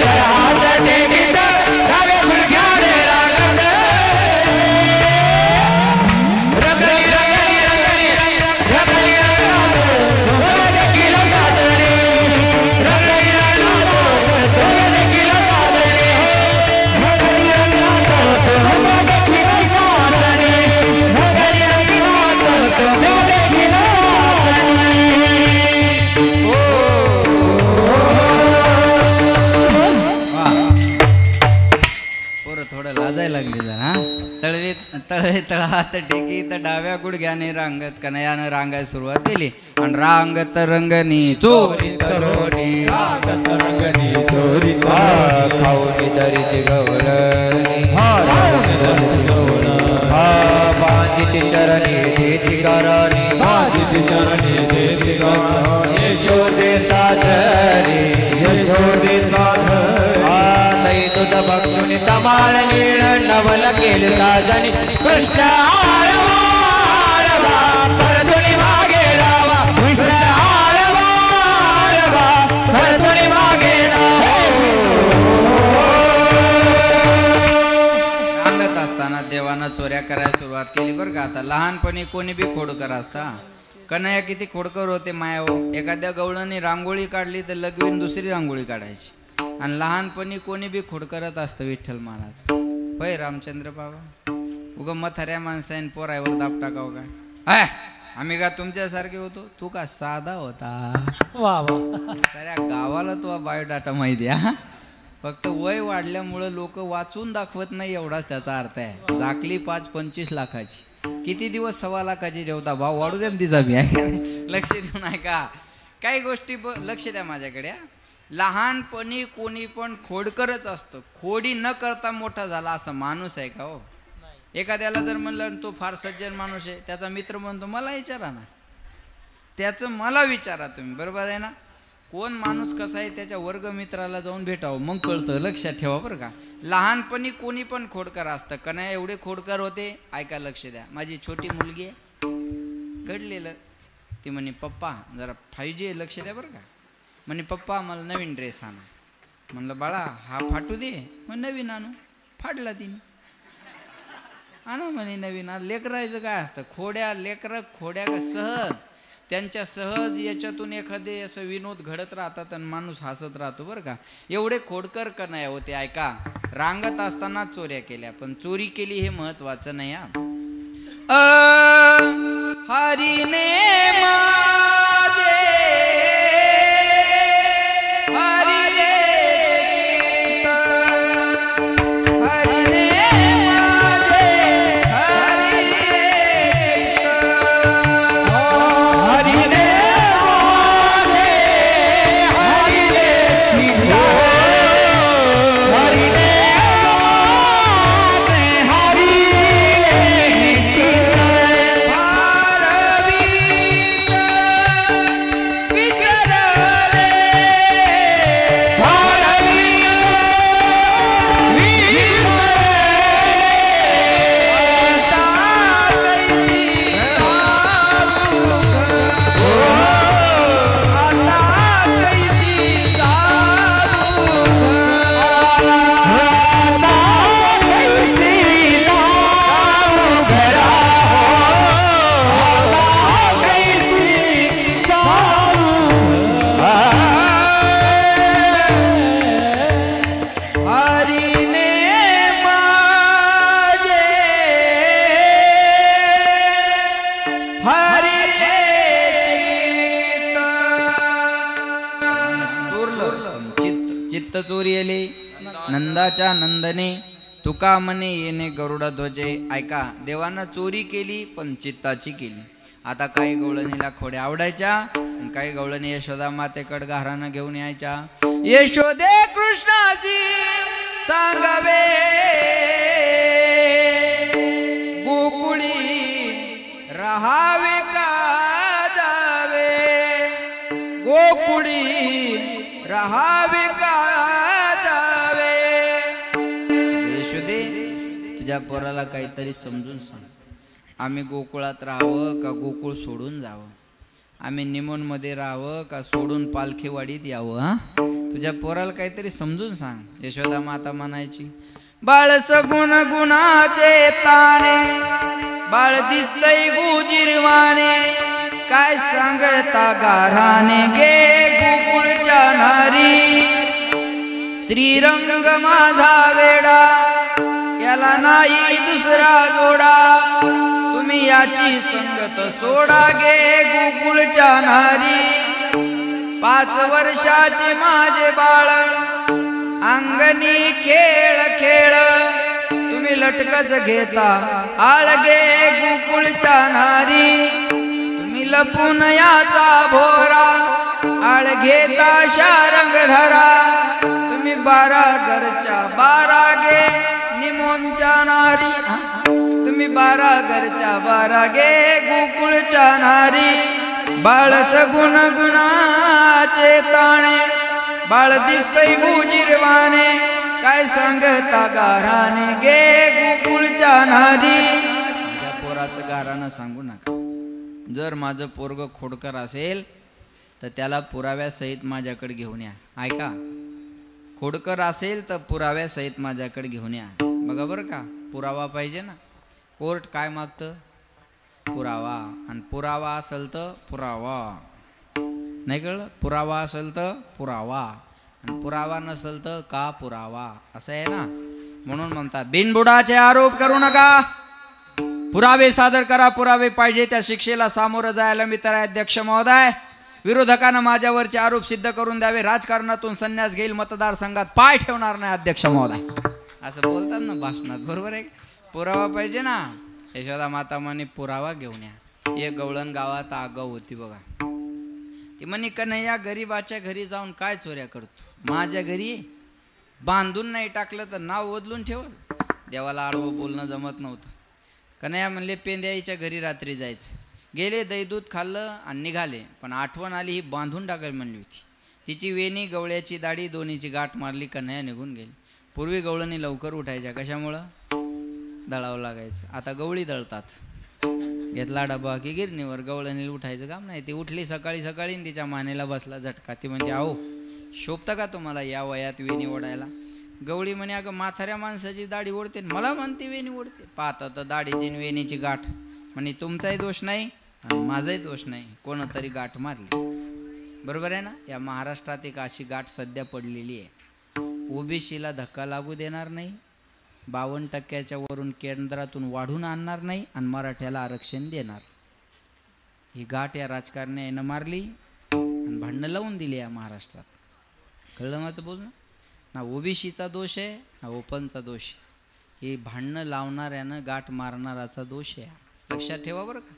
हात उजळे तळहात टेकी तर डाव्या गुडघ्याने रांगत कनयानं रांगायला सुरुवात केली आणि रांगत रंगणी चोरीत लोणी रांगत रंगणी चोरीत खाऊनी दरीची गवळणी बांधिती चरणी देती गरणी बांधिती चरणी देती गरणी यशोदे साधरी यशोदे साधरी तई तुझ बक्षुनी तमाळ नीळ नवल केल साजनी कृष्ण आळवा परतुनी मागे लावा कृष्ण आळवा परतुनी मागे रांगत असताना देवानं चोऱ्या करायला सुरुवात केली बरं का. आता लहानपणी कोणी बी खोडकर असता. कन्हैया किती खोडकर होते माया. एखाद्या गवळणी रांगोळी काढली तर लगवीन दुसरी रांगोळी काढायची. आणि लहानपणी कोणी बी खोडकरत असतं विठ्ठल महाराज. होय रामचंद्र बाबा. उगा म्हाताऱ्या माणसाने पोरायवर दाब टाकाव काय. आम्ही का तुमच्यासारखे होतो. तू का साधा होता. वा वा. साऱ्या गावाला तो बायोडाटा माहिती आहे. फक्त वय वाढल्यामुळं लोक वाचून दाखवत नाही एवढाच त्याचा अर्थ आहे. जाकली 5-25 लाखाची. किती दिवस 1.25 लाखाची जेवता. भाव वाढू द्या तिचा बी आहे. लक्ष देऊ नाही का. काही गोष्टी लक्ष द्या माझ्याकडे. लहानपणी कोणी पण खोडकरच असतं. खोडी न करता मोठा झाला असं माणूस आहे का हो. एखाद्याला जर म्हणलं तो फार सज्जन माणूस आहे. त्याचा मित्र म्हणतो मला विचारा ना. त्याचं मला विचारा तुम्ही. बरोबर आहे ना. कोण माणूस कसा आहे त्याच्या वर्गमित्राला जाऊन भेटावं मग कळतं. लक्षात ठेवा बरं का. लहानपणी कोणी पण खोडकर असतं. कन्हैया एवढे खोडकर होते. ऐका लक्ष द्या. माझी छोटी मुलगी आहे घडलेलं. ती म्हणे पप्पा जरा 5G लक्ष द्या बरं का. म्हणे पप्पा मला नवीन ड्रेस आणा. म्हणलं बाळा हा फाटू दे. मग नवीन आणू. फाडला तिने. आणा म्हणे नवीन. लेकरायचं काय असतं. खोड्या लेकरं खोड्या का सहज त्यांच्या सहज याच्यातून एखादे असं विनोद घडत राहतात आणि माणूस हसत राहतो बरं का. एवढे खोडकर कन्हैया होते. ऐका. रांगत असताना चोऱ्या केल्या पण चोरी केली हे महत्वाचं नाही. हरीने माझे हरिने चोरी आले नंदाच्या नंदने तुका मने येणे गरुडा ध्वजे. ऐका. देवानं चोरी केली पण चित्ताची केली. आता काही गवळणीला खोड्या आवडायच्या आणि काही गवळणी यशोदा मातेकड घरानं घेऊन यायच्या. यशोदे कृष्णाची सांगावे गोकुळी राहावे का जावे. गोकुळी राहावे का जावे. यशोदे तुझ्या पोराला काहीतरी समजून सांग. आम्ही गोकुळात राहावं का गोकुळ सोडून जावं. आम्ही निमोनमध्ये राहावं का सोडून पालखीवाडीत यावं. हा तुझ्या पोराला काहीतरी समजून सांग. यशोदा माता म्हणायची बाळ सगुण गुणाचे ताणे बाळ दिसतय गुजिरवाने काय सांगता गाराने गे गोकुळच्या नारी. श्रीरंग माझा वेडा याला नाही दुसरा जोडा. तुम्ही याची संगत सोडा गे गोकुळच्या नारी. 5 वर्षाचे माझे बाळ अंगणी खेळ खेळ तुम्ही लटकच घेता आळगे गोकुळच्या नारी तुम्ही लपून याचा भोरा आळ घेता शारंग धरा तुम्ही 12 घरच्या 12 गे निमोंच्या नारी तुम्ही 12 घरच्या 12 गे गोकुळच्या नारी बाळस गुण गुणाचे ताणे बाळ दिसतय गुजिरवाने काय सांगता गाराने गे गोकुळच्या नारी त्या पोराचं गारानं सांगू नका जर माझं पोरग खोडकर असेल तर त्याला पुराव्यासहित माझ्याकडे घेऊन या ऐका खोडकर असेल तर पुराव्यासहित माझ्याकडे घेऊन या बघा बरं का पुरावा पाहिजे ना कोर्ट काय मागतं पुरावा आणि पुरावा असेल तर पुरावा नाही कळलं पुरावा असेल तर पुरावा आणि पुरावा नसेल तर का पुरावा असं आहे ना म्हणून म्हणतात बिनबुडाचे आरोप करू नका पुरावे सादर करा पुरावे पाहिजे त्या शिक्षेला सामोरं जायला मी तर अध्यक्ष महोदय विरोधकांना माझ्यावरचे आरोप सिद्ध करून द्यावे राजकारणातून संन्यास घेईल मतदारसंघात पाय ठेवणार नाही अध्यक्ष महोदय असं बोलतात ना भाषणात बरोबर आहे पुरावा पाहिजे ना यशोदा माता म्हणे पुरावा घेऊन या एक गवळण गावात आगाऊ होती बघा ती म्हणे कन्हैया गरीबाच्या घरी जाऊन काय चोऱ्या करतो माझ्या घरी बांधून नाही टाकलं तर नाव बदलून ठेवल देवाला आडवं बोलणं जमत नव्हतं कन्हैया म्हणले पेंद्याईच्या घरी रात्री जायचं गेले दही दूध खाल्लं आणि निघाले पण आठवण आली ही बांधून टाकायला म्हणली होती तिची वेणी गवळ्याची दाढी दोन्हीची गाठ मारली कन्हैया निघून गेली पूर्वी गवळणी लवकर उठायच्या कशामुळं दळावं लागायचं आता गवळी दळतात घेतला डबा की गिरणीवर गवळणीला उठायचं काम नाही ती उठली सकाळी सकाळी तिच्या मानेला बसला झटका ती म्हणते आहो शोभतं का तुम्हाला या वयात वेणी ओढायला गवळी म्हणे अगं म्हाताऱ्या माणसाची दाढी ओढते मला म्हणते वेणी ओढते पाहता तर दाढीची वेणीची गाठ म्हणे तुमचाही दोष नाही आणि माझाही दोष नाही कोणतरी गाठ मारली बरोबर आहे ना या महाराष्ट्रात एक अशी गाठ सध्या पडलेली आहे ओबीसीला धक्का लागू देणार नाही 52% वरून केंद्रातून वाढून आणणार नाही आणि मराठ्याला आरक्षण देणार ही गाठ या राजकारण्यानं मारली आणि भांडणं लावून दिली या महाराष्ट्रात कळलं माझं बोलणं ना ओबीसीचा दोष आहे ना ओपनचा दोष आहे ही भांडणं लावणाऱ्यानं गाठ मारणाराचा दोष आहे लक्षात ठेवा बरं का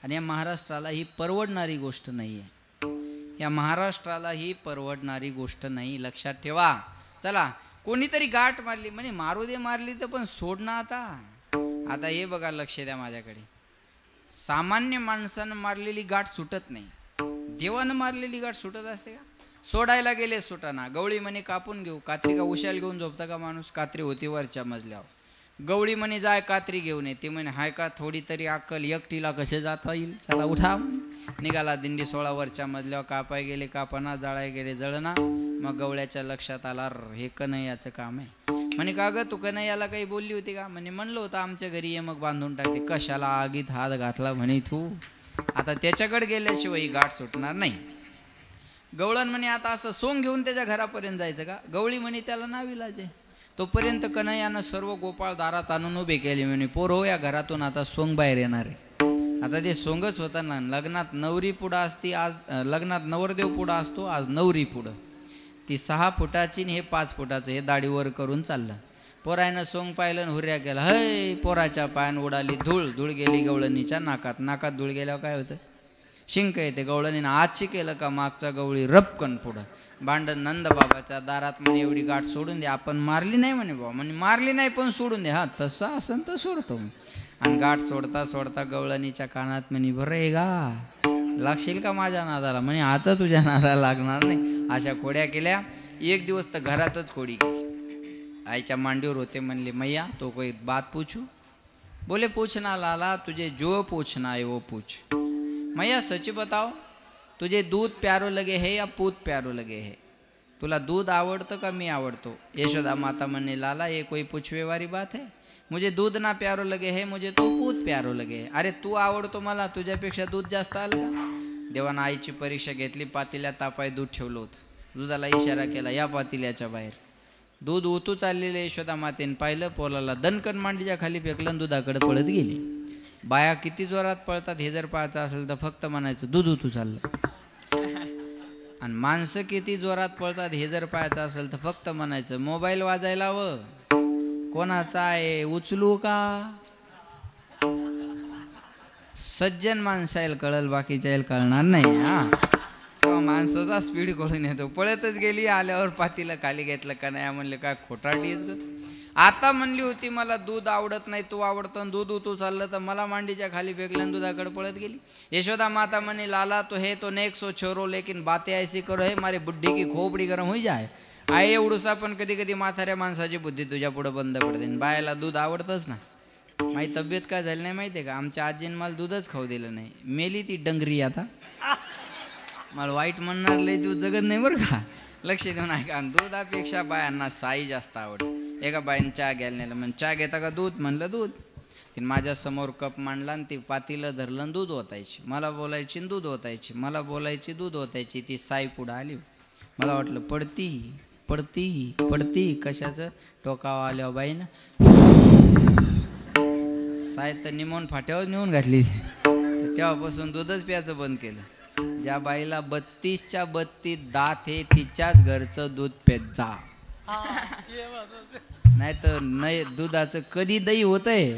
आणि या महाराष्ट्राला ही परवडणारी गोष्ट नाही आहे या महाराष्ट्राला ही परवडणारी गोष्ट नाही लक्षात ठेवा चला कोणीतरी गाठ मारली म्हणजे मारू दे मारली तर पण सोड ना आता हे बघा लक्ष द्या माझ्याकडे सामान्य माणसानं मारलेली गाठ सुटत नाही देवानं मारलेली गाठ सुटत असते का सोडायला गेले सुटाना गवळी म्हणे कापून घेऊ कात्री का उशाल घेऊन झोपता का माणूस कात्री होती वरच्या मजल्यावर गवळी म्हणे जाय कात्री घेऊन ये ते म्हणे हाय का थोडी तरी अक्कल एकटीला कसे जाता येईल चला उठा निघाला दिंडी 16 वरच्या मजल्यावर कापाय गेले कापना जाळाय गेले जळना मग गवळ्याच्या लक्षात आला हे कन्हैयाचं काम आहे म्हणे का ग तू कन्हैयाला काही बोलली होती का म्हणे म्हणलं होतं आमच्या घरी ये मग बांधून टाकते कशाला आगीत हात घातला म्हणे तू आता त्याच्याकडे गेल्याशिवाय ही गाठ सुटणार नाही गवळण म्हणे आता असं सोंग घेऊन त्याच्या घरापर्यंत जायचं का गवळी म्हणे त्याला नाविलाज आहे तोपर्यंत कन्हैयानं सर्व गोपाळ दारात आणून उभे केले म्हणे पोर हो या घरातून आता सोंग बाहेर येणार आहे आता ते सोंगच होता ना लग्नात नवरी पुढं असती आज लग्नात नवरदेव पुढं असतो आज नवरी पुढं ती 6 फुटाची हे 5 फुटाचं हे दाढीवर करून चाललं पोरायनं सोंग पाहिलं हुर्या केला हय पोराच्या पायान उडाली धूळ धूळ गेली गवळणीच्या नाकात धूळ गेल्यावर काय होतं शिंक येते गवळणीनं आजची केलं का मागचा गवळी रपकन पुढं भांडण नंदबाबाच्या दारात म्हणे एवढी गाठ सोडून दे आपण मारली नाही म्हणे बाबा म्हणे मारली नाही पण सोडून दे हा तसं असं तर सोडतो आणि गाठ सोडता सोडता गवळणीच्या कानात म्हणे बरं आहे का लागशील का माझ्या नादाला म्हणे आता तुझ्या नादाला लागणार नाही अशा खोड्या केल्या एक दिवस तर घरातच खोडी केली आईच्या मांडीवर होते म्हणले मैया तो कोई बात पूछू बोले पूछना लाला तुझे जो पूछना है वो पूछ मैया सच बताओ तुझे दूध प्यारो लगे है या पूत प्यारो लगे है तुला दूध आवड़तो का मी आवड़तो यशोदा माता म्हणे लाला ये कोई पूछवे वाली बात है मुझे दूध ना प्यारो लगे है मुझे तो पूत प्यारो लगे है अरे तू आवडतो मला तुझ्यापेक्षा दूध जास्त आलं का देवानं आईची परीक्षा घेतली पातेल्यात तापाय दूध ठेवलं होतं दुधाला इशारा केला या पातेल्याच्या बाहेर दूध ओतू चाललेले यशोदा मातेने पाहिलं पोलाला दणकन मांडीच्या खाली फेकलं दुधाकडे पळत गेली बाया किती जोरात पळतात हे जर पाहायचं असेल तर फक्त म्हणायचं दूध ओतू चाललं आणि माणसं किती जोरात पळतात हे जर पाहायचं असेल तर फक्त म्हणायचं मोबाईल वाजायला व कोणाचा आहे उचलू का? सज्जन माणसाला कळल, बाकीच्या कळणार नाही. हा तेव्हा माणसाचा स्पीड कळून येतो. पळतच गेली, आल्यावर पातीला खाली घेतलं का नाही म्हणले काय खोटाटीच ग. आता म्हणली होती मला दूध आवडत नाही, तू आवडतं, दूध तू चाललं तर मला मांडीच्या खाली फेकलं, दुधाकडे पळत गेली. यशोदा माता म्हणे लाला तो हे तो नेक सो छोरो लेकिन बातें ऐसी करो है मारी बुड्ढी की खोपडी गरम होई जाय. आहे एवढूसा पण कधी कधी म्हाताऱ्या माणसाची बुद्धी तुझ्या पुढे बंद पडते. बायाला दूध आवडतच ना. माझी तब्येत काय झाली नाही माहिती आहे का? आमच्या आजीने मला दूधच खाऊ दिलं नाही, मेली ती डंगरी. आता मला वाईट म्हणणार लय दूध जगत नाही बरं का, लक्ष देऊन ऐका. दुधापेक्षा बायांना साई जास्त आवडते. एका बाईने चहा घ्यायला नेलं, म्हणजे चहा घेता का दूध, म्हणलं दूध. तिने माझ्यासमोर कप मांडला आणि ती पातीला धरलं, दूध ओतायची. मला बोलायची दूध ओतायची, मला बोलायची दूध ओतायची. ती साई पुढं आली. मला वाटलं पडती पडती पडती कशाचं, टोकावा आल्यावर बाईनं साय तर निमून फाट्यावर नेऊन घातली. तेव्हापासून दूधच प्यायचं बंद केलं. ज्या बाईला 32च्या 32 दात हे तिच्याच घरचं दूध पेत जा, नाही तर नाही दुधाचं कधी दही होतंय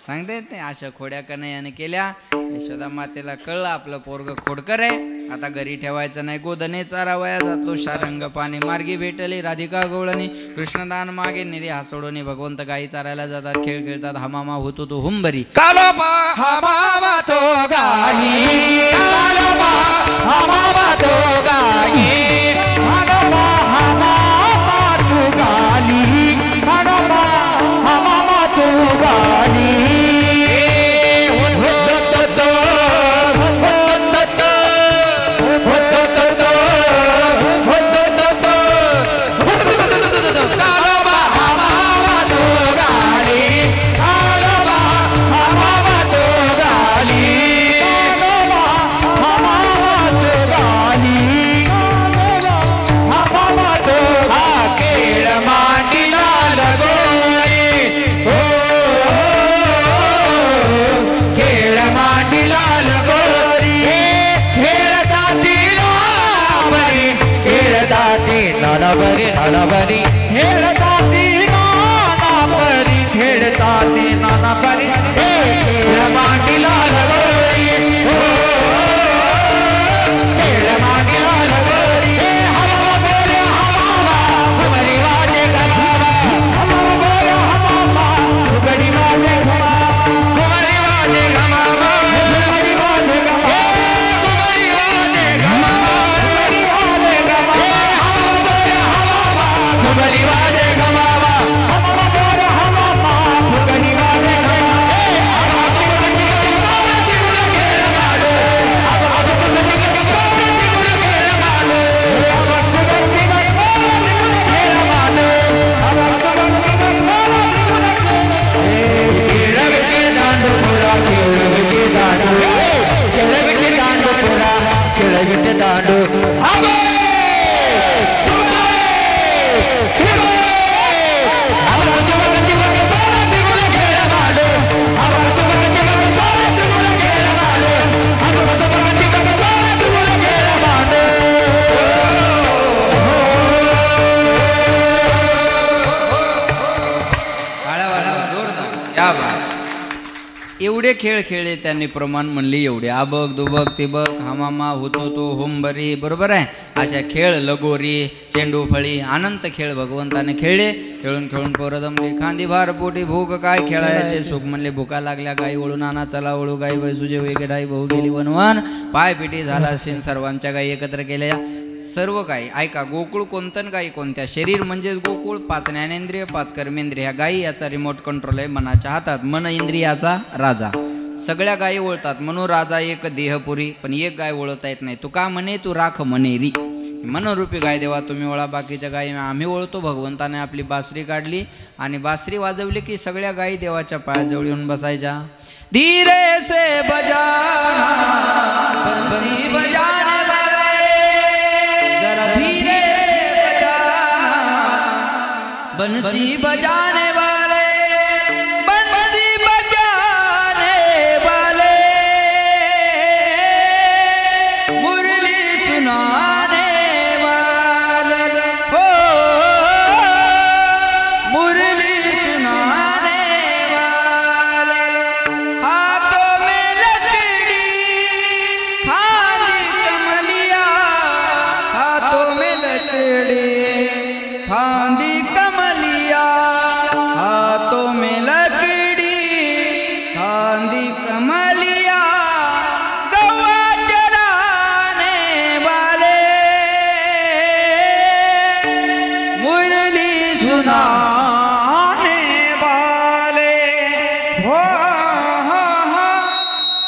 सांगता येत नाही. अशा खोड्या कन्हैयाने केल्या. यशोदा मातेला कळलं आपलं पोरग खोडकर आहे, आता घरी ठेवायचं नाही. गोधने चारावया जातो शारंग पाणी मार्गी भेटली राधिका गवळणी. कृष्णदान मागे निरे हासोडोनी भगवंत गाई चारायला जातात, खेळ खेळतात. हमामा होतो तो हुंबरी कालोबा हमामा तो गाई, कालोबा हमामा तो गाई, कालोबा हमामा तो गाई, कालोबा हमामा तो गाई. नानापरी नानापरी खेळताती नानापरी खेळताती नानापरी खेळ मांडीला लगोरी, खेळ मांडीला लगोरी. हवा बोले हवा हमारी वाजे गमावा, हवा बोले हवा उगडी वाजे गमावा, हमारी वाजे गमावा, हमारी वाजे गमावा, हमारी वाजे गमावा, हमारी वाजे गमावा. फुगडी वाजे गमावा, हमामा बोले हमामा फुगडी वाजे गमावा. एवढे खेळ खेळले त्यांनी, प्रमाण म्हणली एवढे. आबक दुबक तिबक हमामा होतो तो हुंबरी, बरोबर आहे. अशा खेळ लगोरी चेंडू फळी अनंत खेळ भगवंताने खेळले. खेळून खेळून पोरं दमली, खांदी भार पोटी भूक काय खेळायचे सुख म्हणले. भुका लागल्या गाई वळू नाना चला वळू गाई बैसुजे वेगे ढाई भाऊ गेली वनवन. पाय पिटी झाला शेण सर्वांच्या गाई एकत्र केल्या. सर्व गायी ऐका, गोकुळ कोणतं गायी कोणत्या. शरीर म्हणजेच गोकुळ. 5 ज्ञानेंद्रिय 5 कर्मेंद्रिय. ह्या गायी याचा रिमोट कंट्रोल आहे मनाच्या हातात. मन इंद्रियाचा राजा. सगळ्या गायी ओळतात म्हणून राजा एक देहपुरी, पण एक गाय ओळखता येत नाही. तू का म्हणे तू राख मनेरी. मनोरूपी गाय देवा तुम्ही ओळा, बाकीच्या गायी आम्ही ओळखतो. भगवंताने आपली बासरी काढली आणि बासरी वाजवली की सगळ्या गायी देवाच्या पायाजवळ येऊन बसायच्या. धीरे से बजाना बंसी बजाने वाले, जरा धीरे बजाना बंसी बजाने वाले, बंसी बजाने वाले, मुरली सुनाने वाले, हो मुरली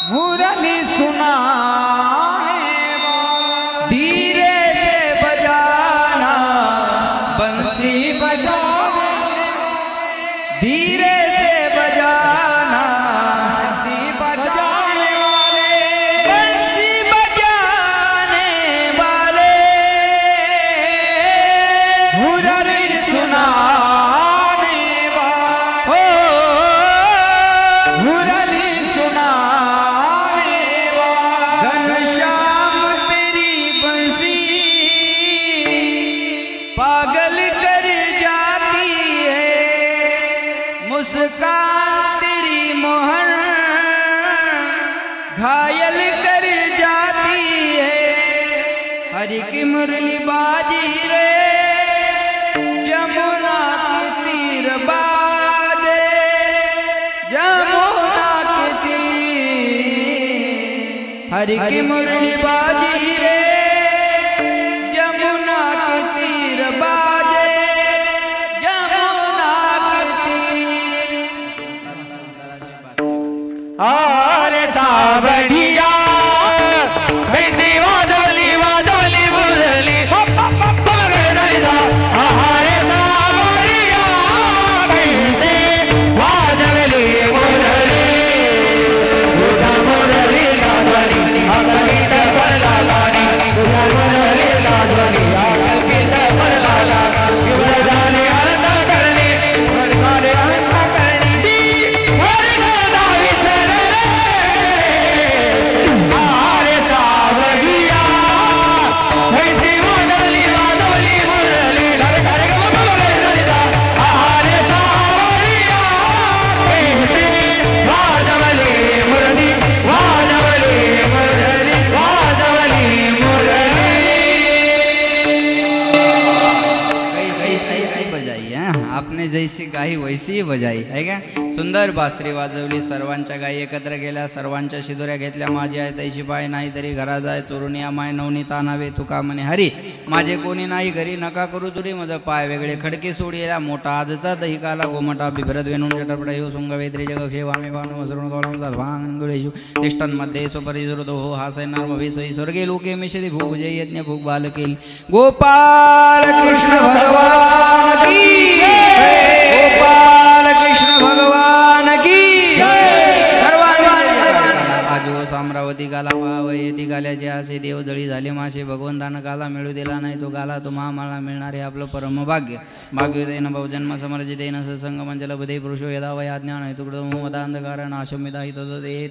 मुरली सुनाने धीरे से बजाना बंसी बजाना धीरे से बजाना बंसी बजाने वाले बंसी बजाने वाले मुरली सुनाने वाले मुरली सुनाने वाले घनश्याम तेरी बंसी पागल कर जाती है मुस्कान तेरी मोहन घायल कर जाती है हरि की मुरली बाजी रे जमुना के तीर बाजे जमुना के तीर हरि की मुरली बाजी रे जमुना के तीर बाजे जमुना के तीर अरे सावडिया कैसी वाजवली वाजवली मुरली अरे सावडिया कैसी वाजवली मुरली मुरली लाजवली संगीत पर लालानी मुरली लाजवली संगीत पर लालानी मुरली अंत करनी मुरली अंत करनी मुरली विसरले अरे सावडिया कैसी वाजवली वाजवली मुरली अरे सावडिया कैसी वाजवली मुरली वाजवली मुरली वाजवली मुरली कैसी बजाई है आपने जैसी गाई वैसी ही बजाई है का सुंदर बासरी वाजवली सर्वांच्या गायी एकत्र गेल्या सर्वांच्या शिदोऱ्या घेतल्या माझी आहे तैशी पाय नाही तरी घरा जाय चोरून या माय नवनीता नावे तुका म्हणे हरी माझे कोणी नाही घरी नका करू तुरी माझं पाय वेगळे खडके सोडिया मोठा आजचा दही काला गोमटा बिभरत वेणून जटपडा येऊ सुंग वेत्री जग क्षेवामी भानु वसरून भांगुळेशु तिष्ठन मध्ये सुपरिजृदो हो हासैनार भविसई स्वर्गे लोके मिषति भूग जय यज्ञ भूग बाल केली गोपाल कृष्ण भगवान की गोपाल कृष्ण भगवान की आज हो साम्रावती गाला पावयती गाल्याचे असे देव जळी झाले मासे भगवंतानं गाला मिळू दिला नाही तो गाला तो महामाला मिळणार हे आपलं परम भाग्य भाग्योदयन बहुजन्म समर्जितेन सत्संग मंजल बुधे पुरुषो यदा वया ज्ञान हेतुकृत मदांधकार नाशमिता हित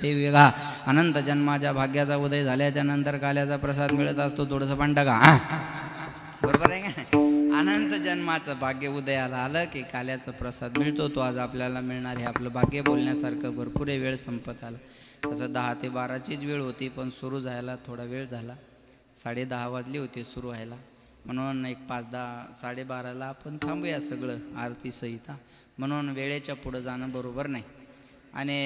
ते वेगा अनंत जन्माच्या भाग्याचा उदय झाल्याच्या नंतर काल्याचा प्रसाद मिळत असतो थोडंसं पण टाका बरोबर आहे का अनंत जन्माचं भाग्य उदयाला आलं की काल्याचा प्रसाद मिळतो तो आज आपल्याला मिळणार हे आपलं भाग्य बोलण्यासारखं भरपूर वेळ संपत आला तसं 10 ते 12चीच वेळ होती पण सुरू जायला थोडा वेळ झाला 10:30 वाजली होती सुरू व्हायला म्हणून एक 5-10 12:30ला आपण थांबूया सगळं आरती सहित म्हणून वेळेच्या पुढं जाणं बरोबर नाही आणि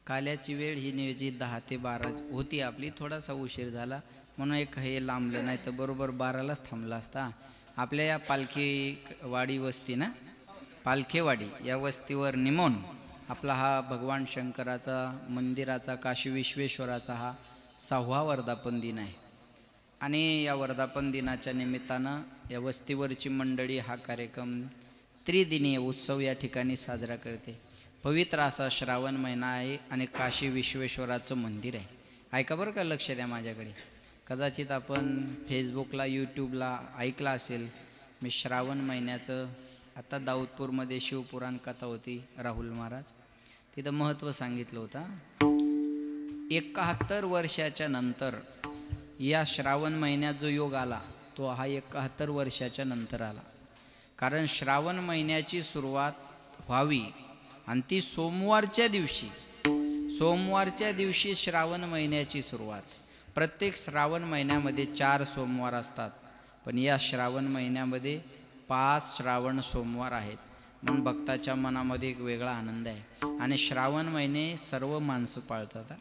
काल्याची वेळ ही नियोजित 10 ते 12 होती आपली थोडासा उशीर झाला म्हणून एक हे लांबलं नाही तर बरोबर 12लाच थांबला असता आपल्या या पालखीवाडी वस्ती ना पालखेवाडी या वस्तीवर निमून आपला हा भगवान शंकराचा मंदिराचा काशी विश्वेश्वराचा हा 6वा वर्धापन दिन आहे आणि या वर्धापन दिनाच्या निमित्तानं या वस्तीवरची मंडळी हा कार्यक्रम त्रिदिनीय उत्सव या ठिकाणी साजरा करते पवित्र असा श्रावण महिना आहे आणि काशी विश्वेश्वराचं मंदिर आहे ऐका बरं का लक्ष द्या माझ्याकडे कदाचित आपण फेसबुकला यूट्यूबला ऐकलं असेल मी श्रावण महिन्याचं आता दाऊदपूरमध्ये शिवपुराण कथा होती राहुल महाराज तिथं महत्त्व सांगितलं होतं 71 वर्षाच्या नंतर या श्रावण महिन्यात जो योग आला तो हा 71 वर्षाच्या नंतर आला कारण श्रावण महिन्याची सुरुवात व्हावी आणि ती सोमवारच्या दिवशी श्रावण महिन्याची सुरुवात प्रत्येक श्रावण महिन्यामध्ये 4 सोमवार असतात पण या श्रावण महिन्यामध्ये 5 श्रावण सोमवार आहेत म्हणून भक्ताच्या मनामध्ये एक वेगळा आनंद आहे आणि श्रावण महिने सर्व माणसं पाळतात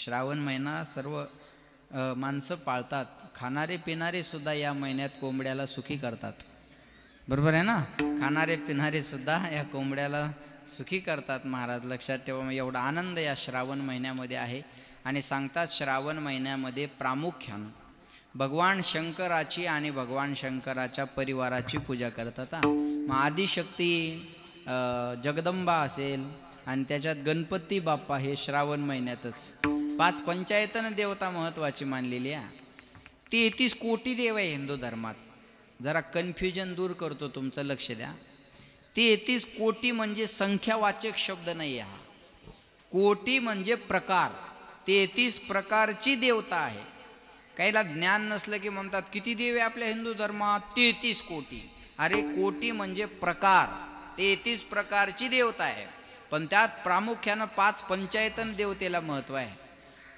श्रावण महिना सर्व माणसं पाळतात खाणारे पिणारे सुद्धा या महिन्यात कोंबड्याला सुखी करतात बरोबर आहे ना खाणारे पिणारे सुद्धा या कोंबड्याला सुखी करतात महाराज. लक्षात ठेवा, एवढा आनंद या श्रावण महिन्यामध्ये आहे. आणि सांगतात श्रावण महिन्यामध्ये प्रामुख्यानं भगवान शंकराची आणि भगवान शंकराच्या परिवाराची पूजा करतात. मग आदिशक्ती जगदंबा असेल आणि त्याच्यात गणपती बाप्पा हे श्रावण महिन्यातच. 5 पंचायतन देवता महत्त्वाची मानलेली आहे. 33 कोटी देव आहे हिंदू धर्मात. जरा कन्फ्युजन दूर करतो तुमचं, लक्ष द्या. 33 कोटी म्हणजे संख्यावाचक शब्द नाही आहे. कोटी म्हणजे प्रकार. 33 प्रकारची देवता आहे. काहीला ज्ञान नसलं की म्हणतात किती देव आहे आपल्या हिंदू धर्मात? 33 कोटी. अरे कोटी म्हणजे प्रकार. 33 प्रकारची देवता आहे. पण त्यात प्रामुख्यानं 5 पंचायतन देवतेला महत्त्व आहे.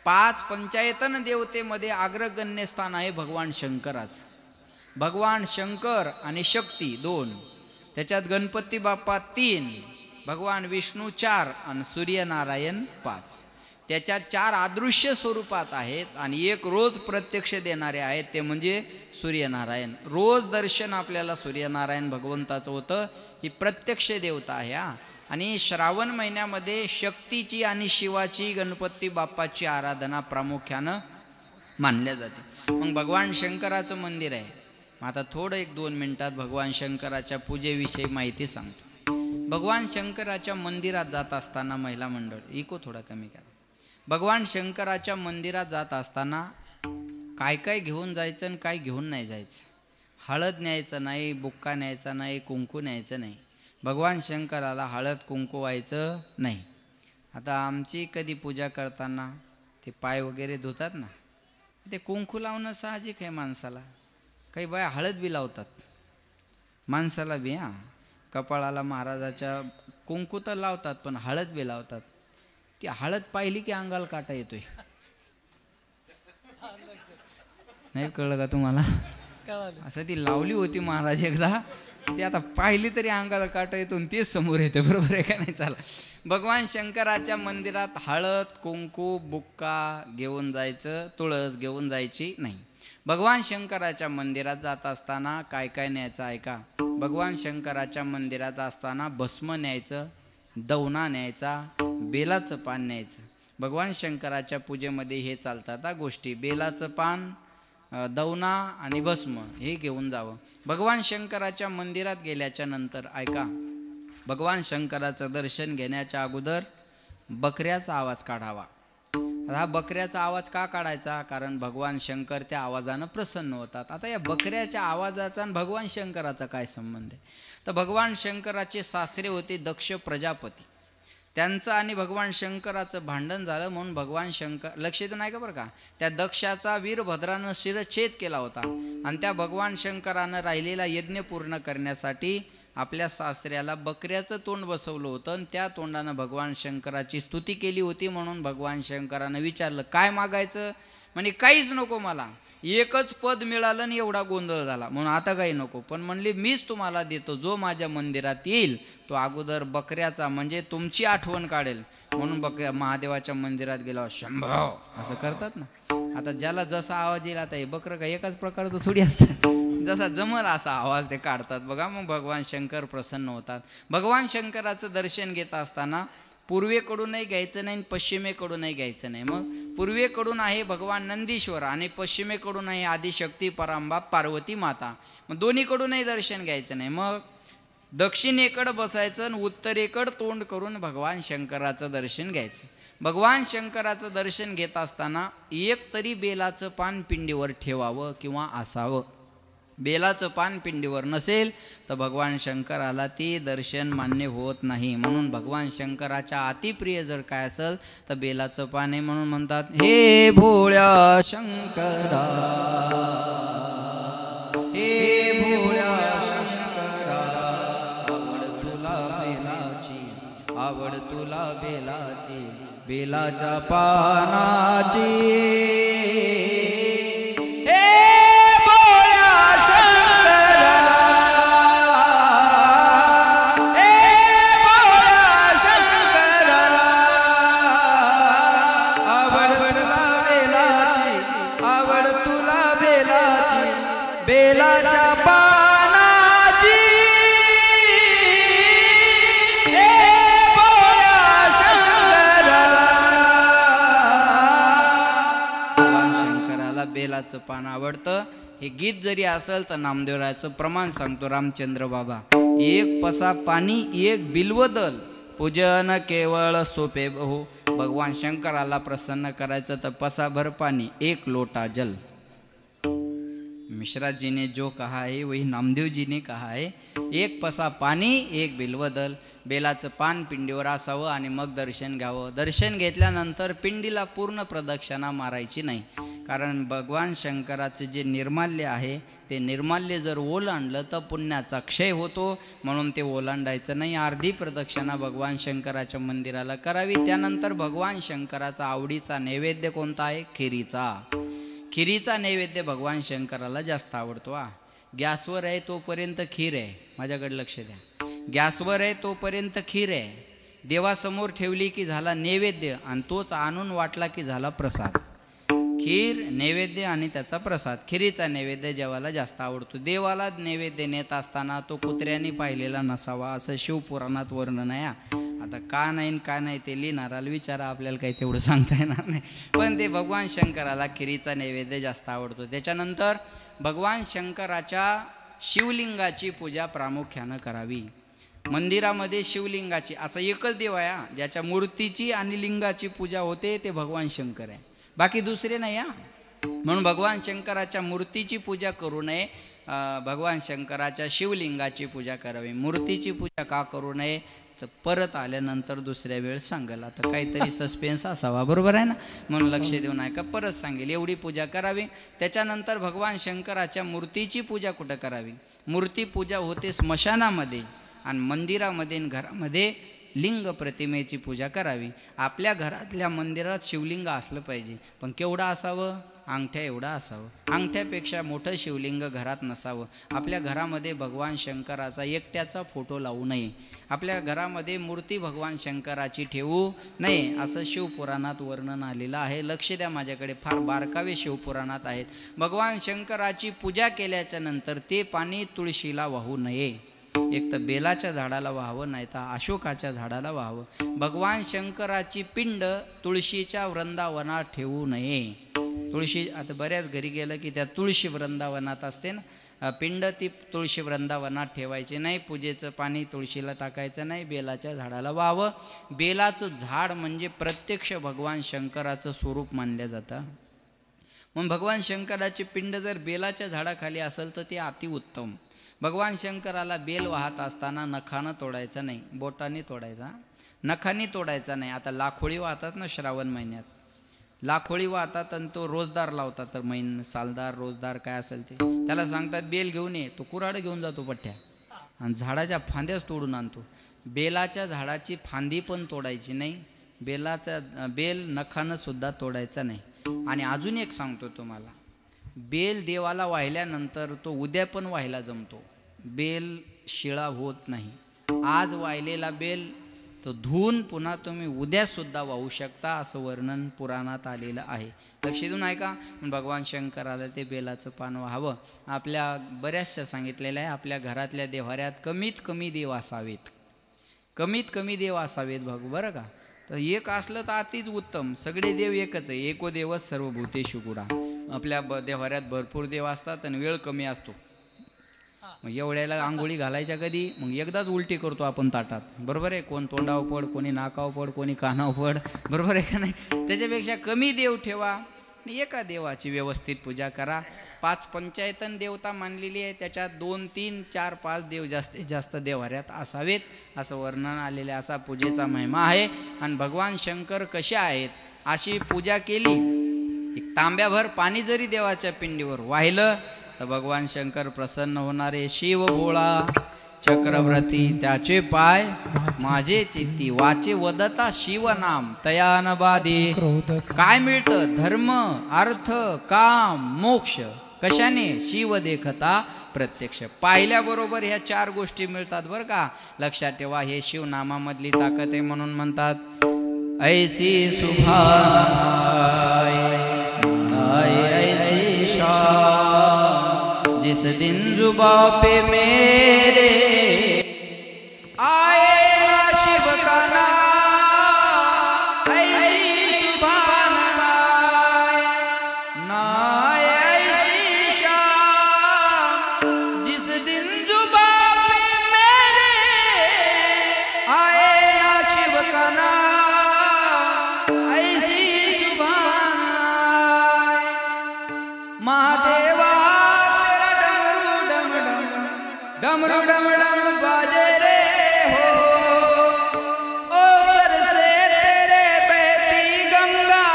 5 पंचायतन देवतेमध्ये अग्रगण्य स्थान आहे भगवान शंकराचं. भगवान शंकर आणि शक्ती 2, त्याच्यात गणपती बाप्पा 3, भगवान विष्णू 4 आणि सूर्यनारायण 5. त्याच्यात 4 अदृश्य स्वरूपात आहेत आणि 1 रोज प्रत्यक्ष देणारे आहेत, ते म्हणजे सूर्यनारायण. रोज दर्शन आपल्याला सूर्यनारायण भगवंताचं होतं. ही प्रत्यक्ष देवता आहे. आणि श्रावण महिन्यामध्ये शक्तीची आणि शिवाची, गणपती बाप्पाची आराधना प्रामुख्यानं मानल्या जाते. मग भगवान शंकराचं मंदिर आहे. आता थोडं 1-2 मिनिटात भगवान शंकराच्या पूजेविषयी माहिती सांगतो. भगवान शंकराच्या मंदिरात जात असताना महिला मंडळ, इको थोडा कमी करा. भगवान शंकराच्या मंदिरात जात असताना काय काय घेऊन जायचं आणि काय घेऊन नाही जायचं. हळद न्यायचं नाही, बुक्का न्यायचा नाही, कुंकू न्यायचं नाही. भगवान शंकराला हळद कुंकू व्हायचं नाही. आता आमची कधी पूजा करताना ते पाय वगैरे धुतात ना, ते कुंकू लावणं साहजिक आहे माणसाला. काही बाया हळद बी लावतात माणसाला बी. कपाळाला महाराजाच्या कुंकू तर लावतात, पण हळद बी लावतात. ती हळद पाहिली की अंगाला काटा येतोय. नाही कळलं का तुम्हाला? असं ती लावली होती महाराज एकदा, ती आता पाहिली तरी अंगाला काटा येतो आणि तेच समोर येतं. बरोबर आहे का नाही? चला, भगवान शंकराच्या मंदिरात हळद कुंकू बुक्का घेऊन जायचं, तुळस घेऊन जायची नाही. भगवान शंकराच्या मंदिरात जात असताना काय काय न्यायचं ऐका. भगवान शंकराच्या मंदिरात असताना भस्म न्यायचं, दवना न्यायचा, बेलाचं पान न्यायचं. भगवान शंकराच्या पूजेमध्ये हे चालतात गोष्टी. बेलाचं पान, दवना आणि भस्म हे घेऊन जावं. भगवान शंकराच्या मंदिरात गेल्याच्या नंतर ऐका, भगवान शंकराचं दर्शन घेण्याच्या अगोदर बकऱ्याचा आवाज काढावा. हा बकऱ्याचा आवाज का काढायचा? कारण भगवान शंकर त्या आवाजानं प्रसन्न होतात. आता या बकऱ्याच्या आवाजाचा आणि भगवान शंकराचा काय संबंध आहे? तर भगवान शंकराचे सासरे होते दक्ष प्रजापती. त्यांचं आणि भगवान शंकराचं भांडण झालं म्हणून भगवान शंकर, लक्ष देऊन ऐका बरं का, त्या दक्षाचा वीरभद्रानं शिरच्छेद केला होता आणि त्या भगवान शंकरानं राहिलेला यज्ञ पूर्ण करण्यासाठी आपल्या सासऱ्याला बकऱ्याचं तोंड बसवलं होतं आणि त्या तोंडानं भगवान शंकराची स्तुती केली होती. म्हणून भगवान शंकरानं विचारलं काय मागायचं? म्हणे काहीच नको मला, एकच पद मिळालं आणि एवढा गोंधळ झाला म्हणून आता काही नको. पण म्हणले मीच तुम्हाला देतो, जो माझ्या मंदिरात येईल तो अगोदर बकऱ्याचा म्हणजे तुमची आठवण काढेल. म्हणून बकऱ्या महादेवाच्या मंदिरात गेला शंभो असं करतात ना. आता ज्याला जसा आवाज येईल, आता हे बकरं का एकाच प्रकारचं थोडी असतं, जसा जमल असा आवाज ते काढतात बघा. मग भगवान शंकर प्रसन्न होतात. भगवान शंकराचं दर्शन घेत असताना पूर्वेकडूनही घ्यायचं नाही, पश्चिमेकडूनही घ्यायचं नाही. मग पूर्वेकडून आहे भगवान नंदीश्वर आणि पश्चिमेकडून आहे आदिशक्ती परांबा पार्वती माता. मग दोन्हीकडूनही दर्शन घ्यायचं नाही. मग दक्षिणेकडं बसायचं आणि उत्तरेकडं तोंड करून भगवान शंकराचं दर्शन घ्यायचं. भगवान शंकराचं दर्शन घेत असताना एक तरी बेलाचं पान पिंडीवर ठेवावं किंवा असावं. बेलाचं पान पिंडीवर नसेल तर भगवान शंकराला ते दर्शन मान्य होत नाही. म्हणून भगवान शंकराच्या अतिप्रिय जर काय असेल तर बेलाचं पान आहे. म्हणून म्हणतात हे भोळ्या शंकरा, हे भोळ्या शंकरा, आवड तुला बेलाची, आवड तुला बेलाची, बेलाच्या पानाची. हे बेलाचं पान आवडतं. हे गीत जरी असेल तर नामदेवरायाचं प्रमाण सांगतो रामचंद्र बाबा. एक पसा पाणी एक बिल्वदल, पूजन केवळ सोपे बहु. भगवान शंकराला प्रसन्न करायचं तर पसाभर पाणी एक लोटा जल. मिश्रा जी ने जो कहा है वही नामदेव जी ने कहा है. एक पसा पाणी एक बिल्वदल. बेलाचं पान पिंडीवर असावं आणि मग दर्शन घ्यावं. दर्शन घेतल्यानंतर पिंडीला पूर्ण प्रदक्षिणा मारायची नाही, कारण भगवान शंकराचे जे निर्माल्य आहे ते निर्माल्य जर ओलांडलं तर पुण्याचा क्षय होतो, म्हणून ते ओलांडायचं नाही. अर्धी प्रदक्षिणा भगवान शंकराच्या मंदिराला करावी. त्यानंतर भगवान शंकराचा आवडीचा नैवेद्य कोणता आहे? खिरीचा. खिरीचा नैवेद्य भगवान शंकराला जास्त आवडतो. गॅसवर आहे तोपर्यंत खीर आहे, माझ्याकडे लक्ष द्या. गॅसवर आहे तोपर्यंत खीर आहे, देवासमोर ठेवली की झाला नैवेद्य आणि तोच आणून वाटला की झाला प्रसाद. खीर नैवेद्य आणि त्याचा प्रसाद. खिरीचा नैवेद्य जेवायला जास्त आवडतो. देवाला नैवेद्य नेत असताना तो कुत्र्यांनी पाहिलेला नसावा असं शिवपुराणात वर्णन आहे. आता का नाही ते लिहिणाराला विचारा, आपल्याला काही तेवढं सांगता येणार नाही. पण ते भगवान शंकराला खिरीचा नैवेद्य जास्त आवडतो. त्याच्यानंतर भगवान शंकराच्या शिवलिंगाची पूजा प्रामुख्यानं करावी. मंदिरामध्ये शिवलिंगाची, असा एकच देव आहे ज्याच्या मूर्तीची आणि लिंगाची पूजा होते, ते भगवान शंकर आहे, बाकी दुसरे नाही. म्हणून भगवान शंकराच्या मूर्तीची पूजा करू नये, भगवान शंकराच्या शिवलिंगाची पूजा करावी. मूर्तीची पूजा का करू नये तर परत आल्यानंतर दुसऱ्या वेळ सांगेल. आता काहीतरी सस्पेन्स असावा, बरोबर आहे ना, म्हणून लक्ष देऊ नये का, परत सांगेल. एवढी पूजा करावी. त्याच्यानंतर भगवान शंकराच्या मूर्तीची पूजा कुठं करावी? मूर्ती पूजा होते स्मशानामध्ये, आणि मंदिरामध्ये आणि घरामध्ये लिंग प्रतिमेची पूजा करावी. आपल्या घरातल्या मंदिरात शिवलिंग असलं पाहिजे, पण केवढं असावं? अंगठ्या एवढं असावं. अंगठ्यापेक्षा मोठं शिवलिंग घरात नसावं. आपल्या घरामध्ये भगवान शंकराचा एकट्याचा फोटो लावू नये. आपल्या घरामध्ये मूर्ती भगवान शंकराची ठेवू नये असं शिवपुराणात वर्णन आलेलं आहे. लक्ष द्या, माझ्याकडे फार बारकावे शिवपुराणात आहेत. भगवान शंकराची पूजा केल्याच्या नंतर ते पाणी तुळशीला वाहू नये. एक तर बेलाच्या झाडाला व्हावं, नाही तर अशोकाच्या झाडाला व्हावं. भगवान शंकराची पिंड तुळशीच्या वृंदावनात ठेवू नये. तुळशी, आता बऱ्याच घरी गेलं की त्या तुळशी वृंदावनात असते ना, पिंड ती तुळशी वृंदावनात ठेवायची नाही. पूजेचं पाणी तुळशीला टाकायचं नाही, बेलाच्या झाडाला व्हावं. बेलाचं झाड म्हणजे प्रत्यक्ष भगवान शंकराचं स्वरूप मानलं जातं. मग भगवान शंकराची पिंड जर बेलाच्या झाडाखाली असेल तर ते अतिउत्तम. भगवान शंकराला बेल वाहत असताना नखानं तोडायचं नाही, बोटाने तोडायचा, नखांनी तोडायचा नाही. आता लाखोळी वाहतात ना श्रावण महिन्यात, लाखोळी वाहतात आणि तो रोजदार लावतात, तर सालदार रोजदार काय असेल ते, त्याला सांगतात बेल घेऊन ये, तो कुऱ्हाड घेऊन जातो पठ्ठ्या आणि झाडाच्या फांद्याच तोडून आणतो. बेलाच्या झाडाची फांदी पण तोडायची नाही, बेल नखानं सुद्धा तोडायचा नाही. आणि अजून एक सांगतो तुम्हाला, बेल देवाला वाहिल्यानंतर तो उद्या पण व्हायला जमतो. बेल शिळा होत नाही. आज वाहिलेला बेल तो धुवून पुन्हा तुम्ही उद्यासुद्धा वाहू शकता, असं वर्णन पुराणात आलेलं आहे. लक्ष देऊन ऐका. भगवान शंकराला ते बेलाचं पान व्हावं. आपल्या बऱ्याचशा सांगितलेलं आहे, आपल्या घरातल्या देव्हाऱ्यात कमीत कमी देव असावेत, कमीत कमी देव असावेत बरं का. तर एक असलं तर अतिच उत्तम. सगळे देव एकच आहे, एको देवच सर्वभूतेषु गुढा. आपल्या देव्हाऱ्यात भरपूर देव असतात आणि वेळ कमी असतो. मग एवढ्याला आंघोळी घालायच्या कधी? मग एकदाच उलटी करतो आपण ताटात, बरोबर आहे. कोण तोंडावर पड, कोणी नाकावर पड, कोणी कानावर पड, बरोबर आहे का नाही. त्याच्यापेक्षा कमी देव ठेवा आणि एका देवाची व्यवस्थित पूजा करा. 5 पंचायतन देवता मानलेली आहे, त्याच्यात 2, 3, 4, 5 देव जास्तीत जास्त देव्हाऱ्यात असावेत असं वर्णन आलेलं, असा पूजेचा महिमा आहे. आणि भगवान शंकर कसे आहेत अशी पूजा केली, एक तांब्याभर पाणी जरी देवाच्या पिंडीवर वाहिलं तर भगवान शंकर प्रसन्न होणारे. शिव भोळा चक्रवर्ती त्याचे पाय माझे चित्ती, वाचे वदता शिवनाम तयान बाधे. काय मिळतं? धर्म, अर्थ, काम, मोक्ष. कशाने? शिव देखता प्रत्यक्ष. पाहिल्याबरोबर ह्या 4 गोष्टी मिळतात बरं का. लक्षात ठेवा, हे शिवनामामधली ताकद आहे. म्हणून म्हणतात ऐसी सुभाय ऐसी शान, जिस दिन जुबा पे मेरे आए ना शिव का नाम, ऐसी सुभान ना डमरू डम डम बाजे रे हो ओ सर से तेरे बहती गंगा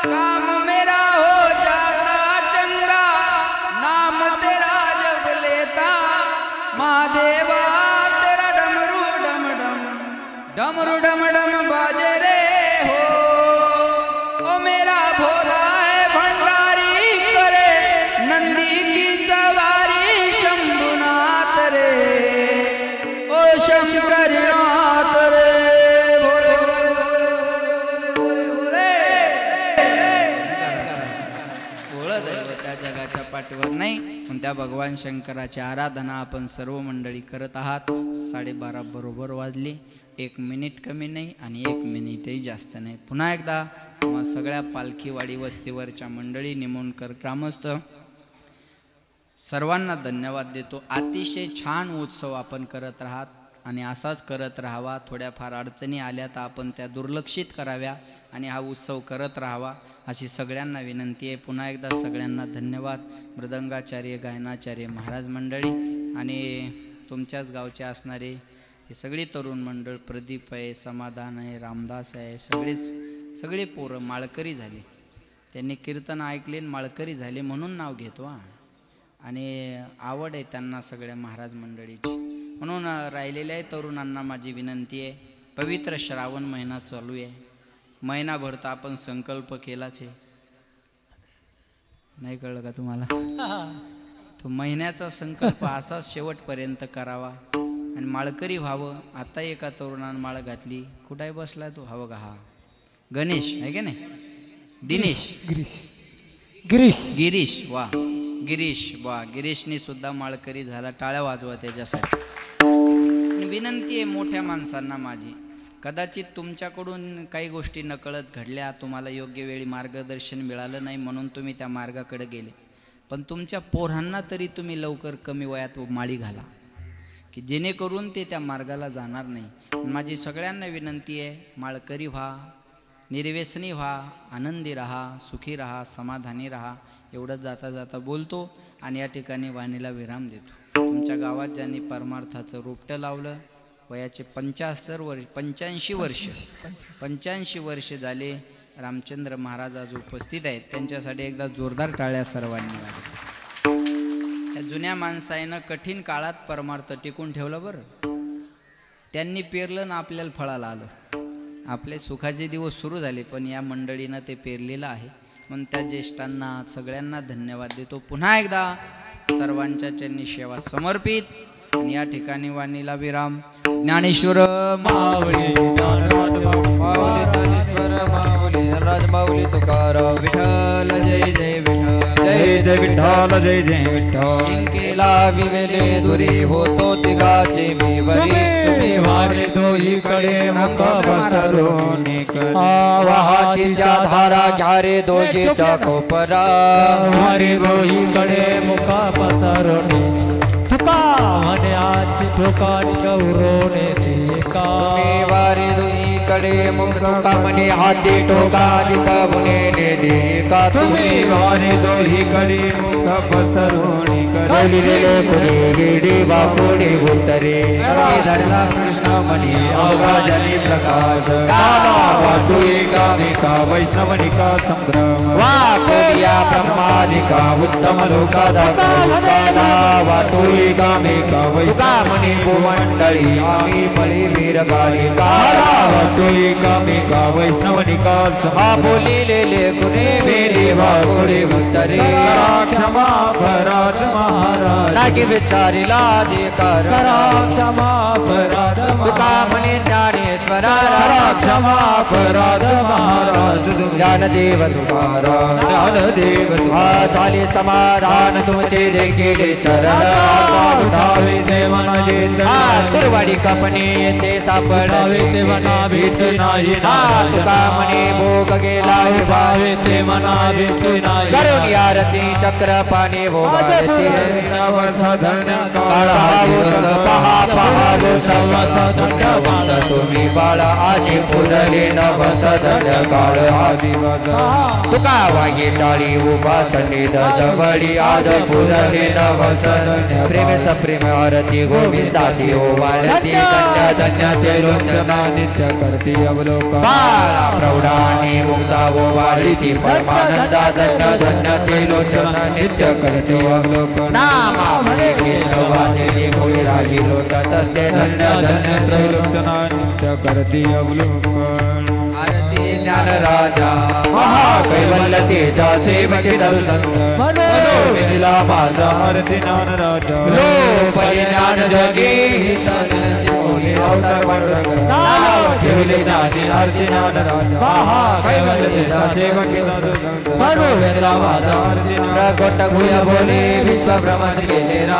काम मेरा हो जाता चंगा नाम तेरा जब लेता महादेवा तेरा डमरू डम बाजे रे हो ओ मेरा भोला है भंडारी करे नंदी की सवारी शंभुनाथ रे ओ शंकरनाथ रे ओळख त्या जगाच्या पाठीवर नाही पण त्या भगवान शंकराची आराधना आपण सर्व मंडळी करत आहात. 12:30 बरोबर वाजली. 1 मिनिट कमी नाही आणि 1 मिनिटही जास्त नाही. पुन्हा एकदा सगळ्या पालखीवाडी वस्तीवरच्या मंडळी निमोणकर ग्रामस्थ सर्वांना धन्यवाद देतो. अतिशय छान उत्सव आपण करत राहात आणि असाच करत राहावा. थोड्याफार अडचणी आल्या तर आपण त्या दुर्लक्षित कराव्या आणि हा उत्सव करत राहावा अशी सगळ्यांना विनंती आहे. पुन्हा एकदा सगळ्यांना धन्यवाद. मृदंगाचार्य गायनाचार्य महाराज मंडळी आणि तुमच्याच गावचे असणारे हे सगळी तरुण मंडळ प्रदीप आहे, समाधान आहे, रामदास आहे, सगळे पोरं माळकरी झाले. त्यांनी कीर्तन ऐकले माळकरी झाले म्हणून नाव घेतो आणि आवड आहे त्यांना सगळ्या महाराज मंडळीची. म्हणून राहिलेल्या तरुणांना माझी विनंती आहे. पवित्र श्रावण महिना चालू आहे. महिनाभर तर आपण संकल्प केलाच आहे. नाही कळलं का तुम्हाला? तो महिन्याचा संकल्प असाच शेवटपर्यंत करावा आणि माळकरी व्हावं. आता एका तरुणानं माळ घातली. कुठे बसला तो? हवं का? हा गणेश आहे का नाही? दिनेश गिरीश वा गिरीशने सुद्धा माळकरी झाला. टाळ्या वाजवा त्याच्यासाठी. विनंती आहे मोठ्या माणसांना माझी, कदाचित तुमच्याकडून काही गोष्टी नकळत घडल्या, तुम्हाला योग्य वेळी मार्गदर्शन मिळालं नाही म्हणून तुम्ही त्या मार्गाकडे गेले. पण तुमच्या पोरांना तरी तुम्ही लवकर कमी वयात माळी घाला की जेणेकरून ते त्या मार्गाला जाणार नाही. माझी सगळ्यांना विनंती आहे, माळकरी व्हा, निर्व्यसनी व्हा, आनंदी राहा, सुखी राहा, समाधानी राहा. एवढंच जाता जाता बोलतो आणि या ठिकाणी वाणीला विराम देतो. तुमच्या गावात ज्यांनी परमार्थाचं रोपटं लावलं, वयाचे 85 वर्ष झाले, रामचंद्र महाराज आज उपस्थित आहेत. त्यांच्यासाठी एकदा जोरदार टाळ्या सर्वांनी लागल्या. या जुन्या माणसानं कठीण काळात परमार्थ टिकून ठेवलं. बरं, त्यांनी पेरलं ना आपल्याला फळाला आलं. आपले सुखाचे दिवस सुरू झाले पण या मंडळीनं ते पेरलेलं आहे. म्हणून त्या ज्येष्ठांना सगळ्यांना धन्यवाद देतो. पुन्हा एकदा सर्वांच्या चरणी सेवा समर्पित आणि या ठिकाणी वाणीला विराम. ज्ञानेश्वर माऊली, राजमाऊली तुकाराम विठ्ठल जय जय विठ्ठल, जय जय विठ्ठल, जय जय विठ्ठल. केला विवेले दुरी होतो तिघाचे मी बरी, तुम्ही वारे दोहीकडे मुख पसरून वाहतीच्या धारा घ्या रे दोघीच्या कोपरा, वारे दोहीकडे मुख पसरून तुका म्हणे आज ठोकानी गौरवणे ते का. वारे दोहीकडे मुख तुका म्हणे हाती ठोकानी कवणे दे का. तुम्ही वारे दोहीकडे मुख पसरून लिहिलेले पुढे गिडी वापुडे उतरे धरला कृष्ण म्हणे अवघाजनी प्रकाश, वाटुई कामिका वैष्णवनिका संभ्रम, वाकुलिया ब्रह्मादिका उत्तम लोकादाता, वाटुई कामिका म्हणे भूमंडळी आम्ही बळी वीर गालिका, वाटुई कामिका वैष्णवनिका हा बोलिलेले गुणे मेरे वापुडे उतरे. क्षमा अपराध महाराज लागे विचारिला अधिकार, क्षमा अपराध तुका म्हणे ज्ञानेश्वरा, क्षमा अपराध महाराज ज्ञानदेव तुकाराम, ज्ञानदेव झाले समाधान तुमचे देखील चरण, सुरवाडी कपणे येते सापडावे ते मना भीत नाही. तुका म्हणे भोग गेला भावे ते मना भीत नाही. करून आरती चक्र पाणी हो तुम्ही बाळा आजी पुरले नवस धन्य काळ तुका वागे टाळी उपासने दजबडी आज पूजले नवसन प्रेम सप्रेम आरती गोविंदाची ओ वाळती धन्य धन्य ते लोचना नित्य करती अवलोकन बाळा प्रौढानी मुक्ता ओ वाळती परमानंदा धन्य धन्य ते लोचना नित्य करती अवलोकन नामा म्हणे केशवादेवी होई राही लोटतस्ते धन्य धन्य ते लोचना नित्य करती अवलोकन आरती ज्ञान राजा महाकैवल्य तेजा सेवकी दर्शन मनोविला माझा आरती ज्ञान राजा लो परिज्ञान जगी अवतार ठेवले ज्ञानी आरती ज्ञान राजा महाकैवल्य तेजा सेवकी दर्शन मनोविला माझा आरती प्रकट भूया बोले विश्व भ्रमण केले राम